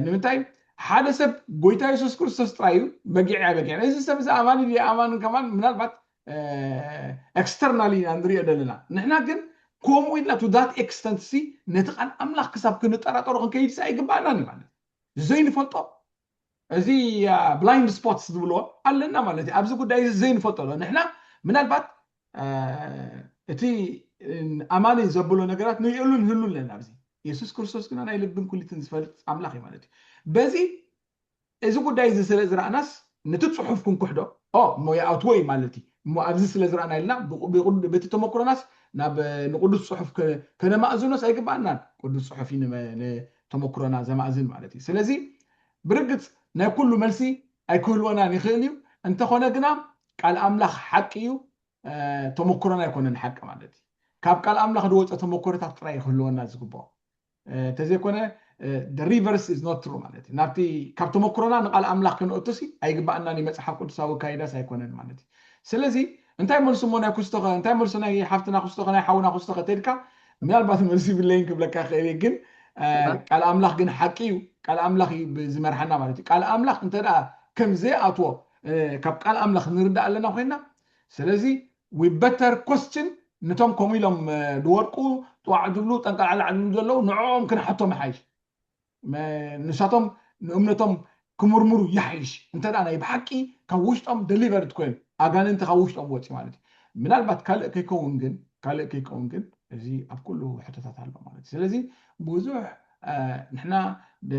ንምንታይ ሓደ ሰብ ጎይታ ኢየሱስ ክርስቶስ ጥራዩ በጊዕ እዚ ሰብ እዚ ኣማኒ ድዩ ኣማንን ከማን ምናልባት ኤክስተርናሊ ንሪኦ ዘለና ንሕና ግን ከምኡ ኢልና ቱ ዳት ኤክስተንት ሲ ነቲ ቃል ኣምላኽ ክሳብ ክንጠራጠሮ ክንከይድ ኣይግባእናኒ ማለት ዘይንፈልጦ እዚ ብላይንድ ስፖትስ ዝብልዎ ኣለና ማለት እዩ ኣብዚ ጉዳይ ዘይንፈልጦ ንሕና ምናልባት እቲ ኣማኒ ዘብሎ ነገራት ንሪእሉ ንህሉ ኣለና ኣብዚ ኢየሱስ ክርስቶስ ግና ናይ ልብን ኩሊትን ዝፈልጥ ኣምላኽ እዩ ማለት እዩ በዚ እዚ ጉዳይ እዚ ስለ ዝረኣናስ ነቲ ፅሑፍ ክንኩሕዶ እሞ ይኣትወይ ማለት እዩ እሞ ኣብዚ ስለ ዝረኣና ኢልና በቲ ተመክሮናስ ናብ ንቅዱስ ፅሑፍ ከነማእዝኖስ ኣይግባእናን ቅዱስ ፅሑፍ እዩ ንተመክሮና ዘማእዝን ማለት እዩ ስለዚ ብርግፅ ናይ ኩሉ መልሲ ኣይክህልወናን ይኽእል እዩ እንተኾነ ግና ቃል ኣምላኽ ሓቂ እዩ ተመክሮና ኣይኮነን ሓቂ ማለት እዩ ካብ ቃል ኣምላኽ ዝወፀ ተመክሮታት ጥራይ ይክህልወና ዝግብኦ እንተዘይኮነ the reverse is not true ማለት እዩ ናብቲ ካብ ተመክሮና ንቃል ኣምላኽ ክንእቱሲ ኣይግባእናን መፅሓፍ ቅዱሳዊ ካይዳስ ኣይኮነን ማለት እዩ ስለዚ እንታይ መልሱ ሞ ናይ ክስቶኸ እንታይ መልሱ ናይ ሓፍትና ክስቶኸ ናይ ሓውና ክስቶኸ ተልካ ምናልባት መልሲ ብለይን ክብለካ ክእል ግን ቃል ኣምላኽ ግን ሓቂ እዩ ቃል ኣምላኽ ዝመርሐና ማለት እዩ ቃል ኣምላኽ እንተደኣ ከም ዘይኣትዎ ካብ ቃል ኣምላኽ ንርዳእ ኣለና ኮይና ስለዚ we better question ነቶም ከምኡ ኢሎም ድወርቁ ጥዋዕ ዝብሉ ጠንቃልዓላ ዓድሉ ዘለዉ ንዕኦም ክንሓቶም ይሓይሽ ንሳቶም ንእምነቶም ክምርምሩ ይሓይሽ እንተደኣ ናይ ብሓቂ ካብ ውሽጦም ደሊቨርድ ኮይኑ ኣጋንንቲ ካብ ውሽጦም ወፂ ማለት እዩ ምናልባት ካልእ ከይከውን ግን እዚ ኣብ ኩሉ ሕቶታት ኣሎ ማለት እዩ ስለዚ ብዙሕ ንሕና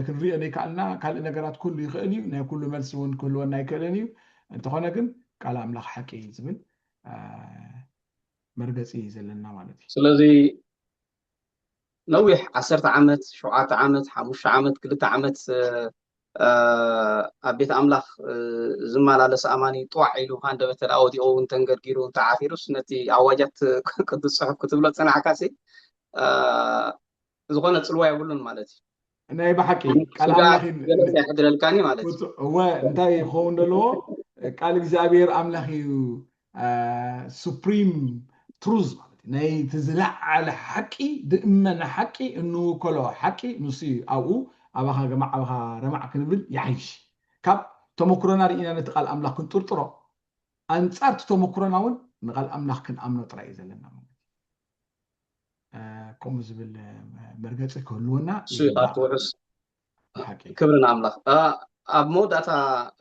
ክንሪኦ ዘይከኣልና ካልእ ነገራት ኩሉ ይኽእል እዩ ናይ ኩሉ መልሲ እውን ክህልወና ኣይክእልን እዩ እንተኾነ ግን ቃል ኣምላኽ ሓቂ ዝብል መርገፂ ዘለና ማለት እዩ ስለዚ ነዊሕ 10 ዓመት 7 ዓመት 5 ዓመት 2 ዓመት ኣብ ቤት ኣምላኽ ዝመላለስ ኣማኒ ጥዋዕ ኢሉ ሃንደበተ ኣወዲቑ እንተንገድጊሩ እንተዓፊሩስ ነቲ ኣዋጃት ቅዱስ ፅሑፍ ክትብሎ ፀናዕካሲ ዝኾነ ፅልዋ የብሉን ማለት እዩ ناي بحكي قال سجاع أملاخي جلس يحضر الكاني مالتي هو انتي خون دلو قال اكزابير أملاخي سوبريم تروز ناي تزلع على حكي دائما حكي انه كله حكي نسي او اباها جماعه اباها رمع كنبل يعيش كاب تمكرنا رينا نتقال املاك كنطرطرو انصار تمكرنا ون نقال املاك كن امنو طراي زلنا كم زبل مرغص كلونا شو قاتو حس حكي كبرنا أملاخ أب موداتا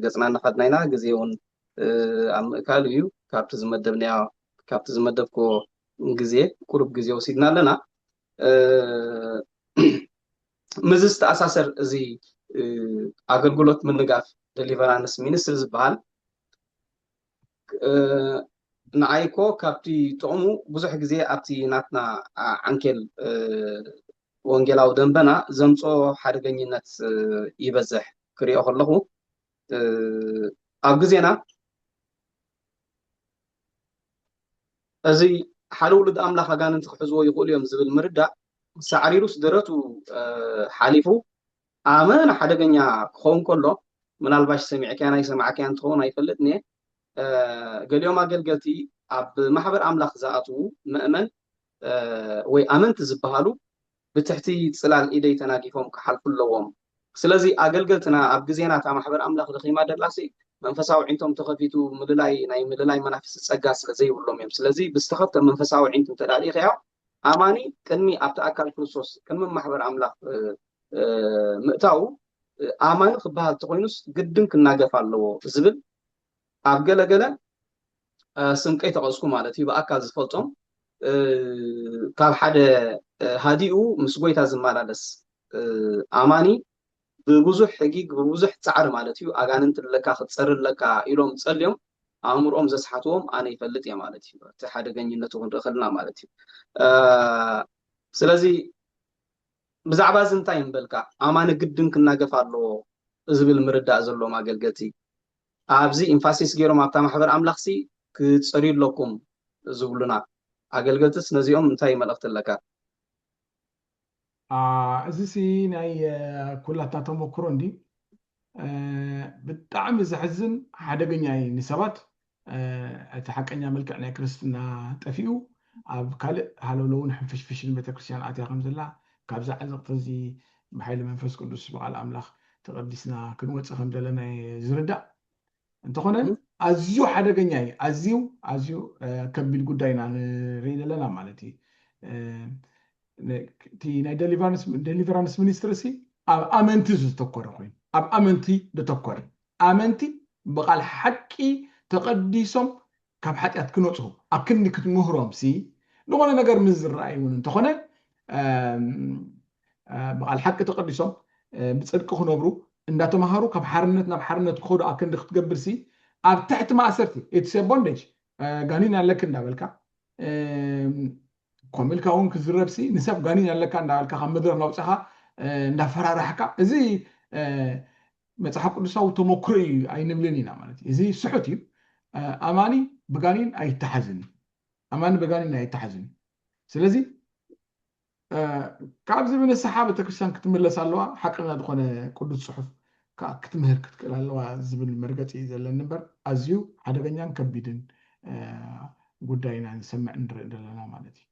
ገጽና እናኻድናይና ግዜ እውን ኣብ ምእካል እዩ ካብቲ ዝመደብናዮ ካብቲ ዝመደብኮ ግዜ ቁሩብ ግዜ ወሲድና ኣለና ምዝ ዝተኣሳሰር እዚ ኣገልግሎት ምንጋፍ ደሊቨራንስ ሚኒስትሪ ዝበሃል ንዓይኮ ካብቲ ጥቕሙ ብዙሕ ግዜ ኣብቲ ናትና ዓንኬል ወንጌላዊ ደንበና ዘምፅኦ ሓደገኝነት ይበዝሕ ክሪኦ ከለኹ ኣብ ግዜና እዚ ሓደ ውሉድ ኣምላኽ ኣጋንንቲ ክሕዝዎ ይኽእሉ እዮም ዝብል ምርዳእ ሳዕሪሩስ ደረቱ ሓሊፉ ኣመን ሓደገኛ ክኸውን ከሎ ምናልባሽ ሰሚዕክያ ናይ ሰማዕክያ እንትኸውን ኣይፈልጥኒ ገሊኦም ኣገልገልቲ ኣብ ማሕበር ኣምላኽ ዝኣትዉ ምእመን ወይ ኣመንቲ ዝበሃሉ ብትሕቲ ፅላል ኢደይ ተናጊፎም ክሓልፉ ኣለዎም ስለዚ ኣገልገልትና ኣብ ግዜና እታ ማሕበር ኣምላኽ ደኺማ ደላሲ መንፈሳዊ ዒንቶም ተኸፊቱ ምልላይ ናይ ምልላይ መናፍስቲ ፀጋ ስለ ዘይብሎም እዮም ስለዚ ብዝተኸፍተ መንፈሳዊ ዒንቱ እንተዳሊኽዮ ኣማኒ ቅድሚ ኣብቲ ኣካል ክርስቶስ ቅድሚ ማሕበር ኣምላኽ ምእታው ኣማኒ ክበሃል እንተኮይኑስ ግድን ክናገፍ ኣለዎ ዝብል ኣብ ገለገለ ስንቀይ ተቐስኩ ማለት እዩ ብኣካል ዝፈልጦም ካብ ሓደ ሃዲኡ ምስ ጎይታ ዝመላለስ ኣማኒ ብብዙሕ ሕጊግ ብብዙሕ ፃዕሪ ማለት እዩ ኣጋንንቲ ለካ ክትፀርለካ ኢሎም ፀልዮም ኣእምሮኦም ዘስሓትዎም ኣነ ይፈልጥ እየ ማለት እዩ እቲ ሓደገኝነቱ ክንርኢ ከለና ማለት እዩ ስለዚ ብዛዕባ እዚ እንታይ ንበልካ ኣማኒ ግድን ክናገፍ ኣለዎ ዝብል ምርዳእ ዘለዎም ኣገልገልቲ ኣብዚ ኢንፋሲስ ገይሮም ኣብታ ማሕበር ኣምላኽሲ ክፀርዩ ኣለኩም ዝብሉና ኣገልገልትስ ነዚኦም እንታይ መልእኽቲ ኣለካ እዚ ሲ ናይ ኩላትና ተመክሮ እንዲ ብጣዕሚ ዘሕዝን ሓደገኛ እዩ ንሰባት እቲ ሓቀኛ መልክዕ ናይ ክርስትና ጠፊኡ ኣብ ካልእ ሃለውለውን ሕንፍሽፍሽን ቤተክርስትያን ኣትያ ከም ዘላ ካብዛ ዓዘቕቲ እዚ ብሓይሊ መንፈስ ቅዱስ በቓል ኣምላኽ ተቐዲስና ክንወፅእ ከም ዘለና ዝርዳእ እንተኾነ ኣዝዩ ሓደገኛ እዩ ኣዝዩ ከቢድ ጉዳይና ንርኢ ዘለና ማለት እዩ እቲ ናይ ደሊቨራንስ ሚኒስትሪ ሲ ኣብ ኣመንቲ ዝተኮረ ኮይኑ ኣብ ኣመንቲ ዝተኮረ ኣመንቲ ብቓል ሓቂ ተቐዲሶም ካብ ሓጢኣት ክነፅሁ ኣብ ክንዲ ክትምህሮም ሲ ዝኾነ ነገር ምስ ዝረኣዩ እውን እንተኾነ ብቓል ሓቂ ተቐዲሶም ብፅድቂ ክነብሩ እንዳተምሃሩ ካብ ሓርነት ናብ ሓርነት ክኸዱ ኣብ ክንዲ ክትገብር ሲ ኣብ ትሕቲ ማእሰርቲ ኢትስ ቦንዴጅ ጋኒን ኣለክ እንዳበልካ ከምልካ እውን ክዝረብሲ ንሰብ ጋኒን ኣለካ እንዳበልካ ካብ መድረክ ናውፅኻ እንዳፈራርሕካ እዚ መፅሓፍ ቅዱሳዊ ተመክሮ እዩ ኣይንብልን ኢና ማለት እዩ እዚ ስሑት እዩ ኣማኒ ብጋኒን ኣይተሓዝን ኣማኒ ብጋኒን ኣይተሓዝን ስለዚ ካብዚ ብንስሓ ቤተክርስትያን ክትምለስ ኣለዋ ሓቀኛ ዝኾነ ቅዱስ ፅሑፍ ክትምህር ክትክእል ኣለዋ ዝብል መርገፂ እዩ ዘለና እምበር ኣዝዩ ሓደገኛን ከቢድን ጉዳይና ንሰምዕ ንርኢ ዘለና ማለት እዩ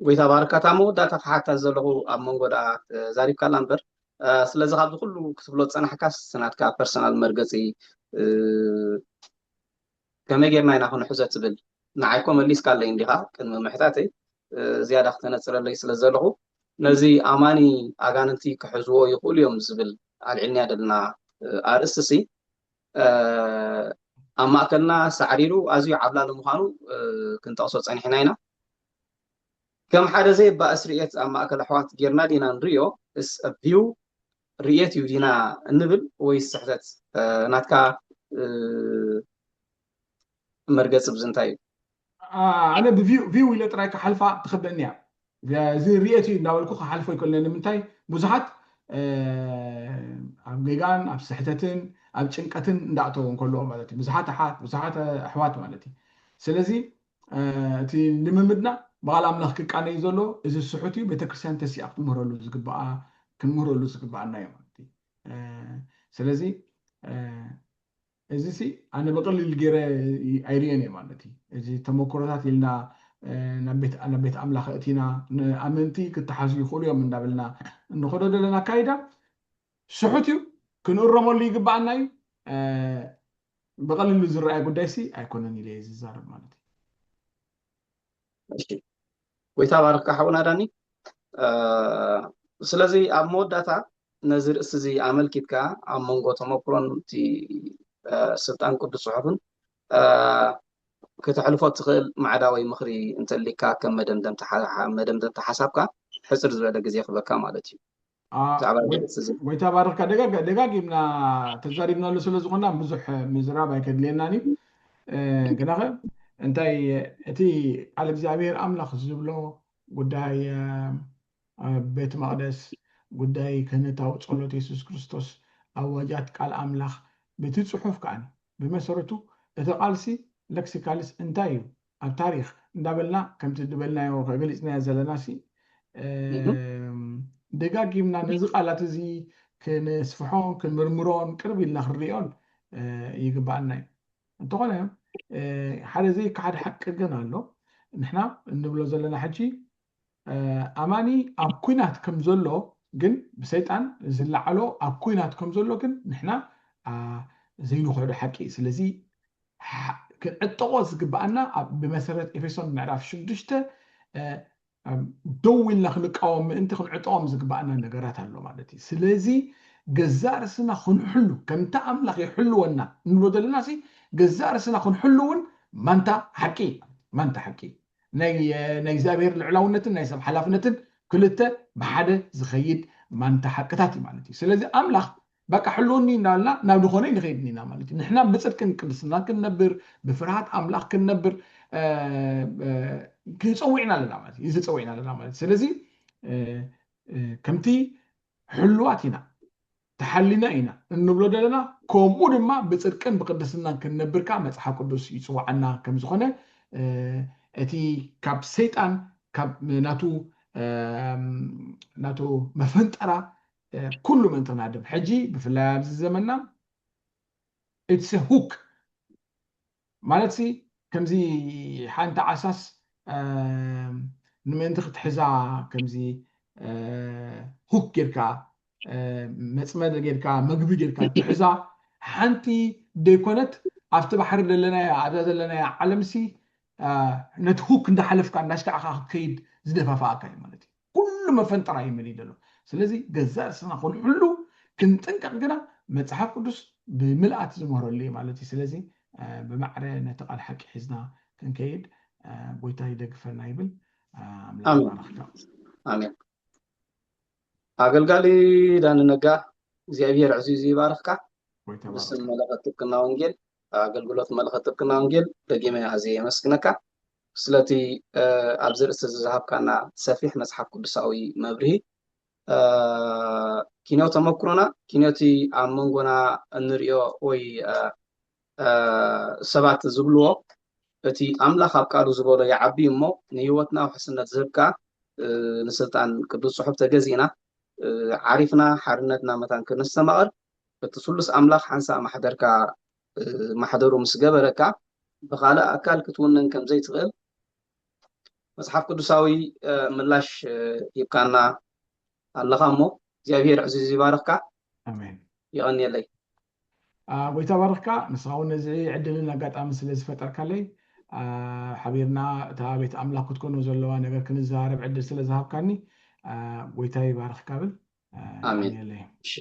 ጎይታ ባርካታ መወዳእታ ክሓታት ዘለኹ ኣብ መንጎዳ ዛሪብካላ እምበር ስለዚ ካብዚ ኩሉ ክትብሎ ፀናሕካስ ናትካ ፐርሰናል መርገፂ ከመይ ጌርና ኢና ክንሕዞ ትብል ንዓይኮ መሊስካ ኣለይ እንዲኻ ቅድሚ ምሕታተይ ዝያዳ ክተነፅረለይ ስለ ዘለኹ ነዚ ኣማኒ ኣጋንንቲ ክሕዝዎ ይኽእሉ እዮም ዝብል ኣልዒልንያ ዘለና ኣርእስቲ ሲ ኣብ ማእከልና ሳዕሪሩ ኣዝዩ ዓብላሊ ምዃኑ ክንጠቕሶ ፀኒሕና ኢና ከም ሓደ ዘይባእስ ርኤት ኣብ ማእከል ኣሕዋት ጌርና ዲና ንሪኦ ቪዩ ርኤት እዩ ዲና እንብል ወይ ስሕተት ናትካ መርገፂ ብዚ እንታይ እዩ ኣነ ብቪዩ ኢለ ጥራይ ክሓልፋ ትኽብአኒ እያ እዚ ርኤት እዩ እንዳበልኩ ክሓልፎ ይከለኒ ንምንታይ ብዙሓት ኣብ ጌጋን ኣብ ስሕተትን ኣብ ጭንቀትን እንዳእተውን ከለዎ ማለት እዩ ብዙሓት ኣሕዋት ማለት እዩ ስለዚ እቲ ልምምድና بقال أملاك كان يزلو إذا السحوتي بتكرسان تسي أقل مرة زقبا كن مرة زقبا عنا يمانتي سلازي إذا سي أنا بقول الجيرة أيريني مالتي إذا تمكرات لنا نبيت أملاك أتينا أمنتي كنت حاجي خولي من دابلنا نخرج لنا كايدا سحوتي كن الرمل اللي يقبا عنا بقول اللي زرع قداسي أيكونني ليه زارب مالتي ጎይታ ባርካ ሓውና ዳኒ ስለዚ ኣብ መወዳእታ ነዚ ርእሲ እዚ ኣመልኪትካ ኣብ መንጎ ተመክሮን እቲ ስልጣን ቅዱስ ፅሑፍን ክትሕልፎ ትኽእል ማዕዳወይ ምኽሪ እንተሊካ ከም መደምደምታ ሓሳብካ ሕፅር ዝበለ ግዜ ክበካ ማለት እዩ ብዛዕባ ርእሲ እዚ ጎይታ ባርካ ደጋጊምና ተዛሪብናሉ ስለ ዝኾና ብዙሕ ምዝራብ ኣይከድልየናኒ ግናኸ እንታይ እቲ ቃል እግዚኣብሔር ኣምላኽ ዝብሎ ጉዳይ ቤት መቅደስ ጉዳይ ክህነታዊ ጸሎት ኢየሱስ ክርስቶስ ኣዋጃት ቃል ኣምላኽ በቲ ጽሑፍ ከዓኒ ብመሰረቱ እቲ ቃልሲ ለክሲካልስ እንታይ እዩ ኣብ ታሪክ እንዳበልና ከምቲ ድበልናዮ ከገሊፅናዮ ዘለናሲ ደጋጊምና ነዚ ቃላት እዚ ክንስፍሖን ክንምርምሮን ቅርብ ኢልና ክንሪኦን ይግባአና እዩ እንተኾነ ሓደ ዘይከሓድ ሓቂ ግን ኣሎ ንሕና እንብሎ ዘለና ሕጂ ኣማኒ ኣብ ኩናት ከም ዘሎ ግን ብሰይጣን ዝለዓሎ ኣብ ኩናት ከም ዘሎ ግን ንሕና ዘይንኽዕዶ ሓቂ ስለዚ ክንዕጠቆ ዝግባአና ብመሰረት ኤፌሶን ምዕራፍ 6 ደው ኢልና ክንቃወም ምእንቲ ክንዕጠቆም ዝግባአና ነገራት ኣሎ ማለት እዩ ስለዚ ገዛእ ርስና ክንሕሉ ከምታ ኣምላኽ ይሕልወና እንብሎ ዘለና ገዛእ ርስና ክንሕሉውን ማንታ ሓቂ ናይ እግዚኣብሔር ልዕላውነትን ናይ ሰብ ሓላፍነትን ክልተ ብሓደ ዝኸይድ ማንታ ሓቅታት እዩ ማለት እዩ ስለዚ ኣምላኽ በቃ ሕልውኒ እንዳበልና ናብ ድኾነ ንኸይድኒ ኢና ማለት እዩ ንሕና ብፅድቅን ቅድስና ክንነብር ብፍርሃት ኣምላኽ ክንነብር ክፀዊዕና ኣለና ማለት እዩ ዝፀዊዕና ኣለና ማለት ስለዚ ከምቲ ሕልዋት ኢና ተሓሊና ኢና እንብሎ ዘለና ከምኡ ድማ ብፅድቅን ብቅድስናን ክንነብርካ መፅሓፍ ቅዱስ ይፅዋዓና ከም ዝኾነ እቲ ካብ ሰይጣን ካብ ናቱ መፈንጠራ ኩሉ መንተናድም ሕጂ ብፍላይ ኣብዚ ዘመንና ኢትስ ሁክ ማለት ከምዚ ሓንቲ ዓሳስ ንምእንቲ ክትሕዛ ከምዚ ሁክ ጌርካ መፅመድ ጌርካ መግቢ ጌርካ ትሕዛ ሓንቲ ደይኮነት ኣብቲ ባሕሪ ዘለና ዓለምሲ ነቲ ሁክ እንዳሓለፍካ እንዳሽካዕካ ክትከይድ ዝደፋፋእካ እዩ ማለት እዩ ኩሉ መፈንጠራ ይመሊእ ዘሎ ስለዚ ገዛእ ርስና ክንሕሉ ክንጥንቀቕ ግና መፅሓፍ ቅዱስ ብምልኣት ዝምህረሉ እዩ ማለት እዩ ስለዚ ብማዕረ ነቲ ቃል ሓቂ ሒዝና ክንከይድ ጎይታ ይደግፈና ይብል ኣምላኽ ይባርኽካ ኣሜን ኣገልጋሊ ዳንነጋ እግዚኣብሔር ዕዙዝ ይባርኽካ ምስን መለኸት ጥብቅና ወንጌል ኣገልግሎት መለኸት ጥብቅና ወንጌል ደጊመ ኣዝየ የመስግነካ ስለቲ ኣብዚ ርእሲ ዝሃብካና ሰፊሕ መፅሓፍ ቅዱሳዊ መብርሂ ኪንዮ ተመክሮና ኪንዮቲ ኣብ መንጎና እንሪኦ ወይ ሰባት ዝብልዎ እቲ ኣምላኽ ኣብ ቃሉ ዝበሎ ይዓቢ እሞ ንሂወትና ውሕስነት ዝህብካ ንስልጣን ቅዱስ ፅሑፍ ተገዚእና ዓሪፍና ሓርነትና መታን ክንስተማቐር እቲ ስሉስ ኣምላኽ ሓንሳእ ማሕደርካ ማሕደሩ ምስ ገበረካ ብካልእ ኣካል ክትውንን ከም ዘይትኽእል መፅሓፍ ቅዱሳዊ ምላሽ ሂብካና ኣለኻ እሞ እግዚኣብሔር ዕዙዝ ይባርኽካ ኣሜን ይቐኒየለይ ጎይታ ባርኽካ ንስኻ እውን ነዚ ዕድልን ኣጋጣሚ ስለ ዝፈጠርካለይ ሓቢርና እታ ቤት ኣምላኽ ክትኮኑ ዘለዋ ነገር ክንዘራረብ ዕድል ስለ ዝሃብካኒ ጎይታ ይባርኽካ ብል ኣሜን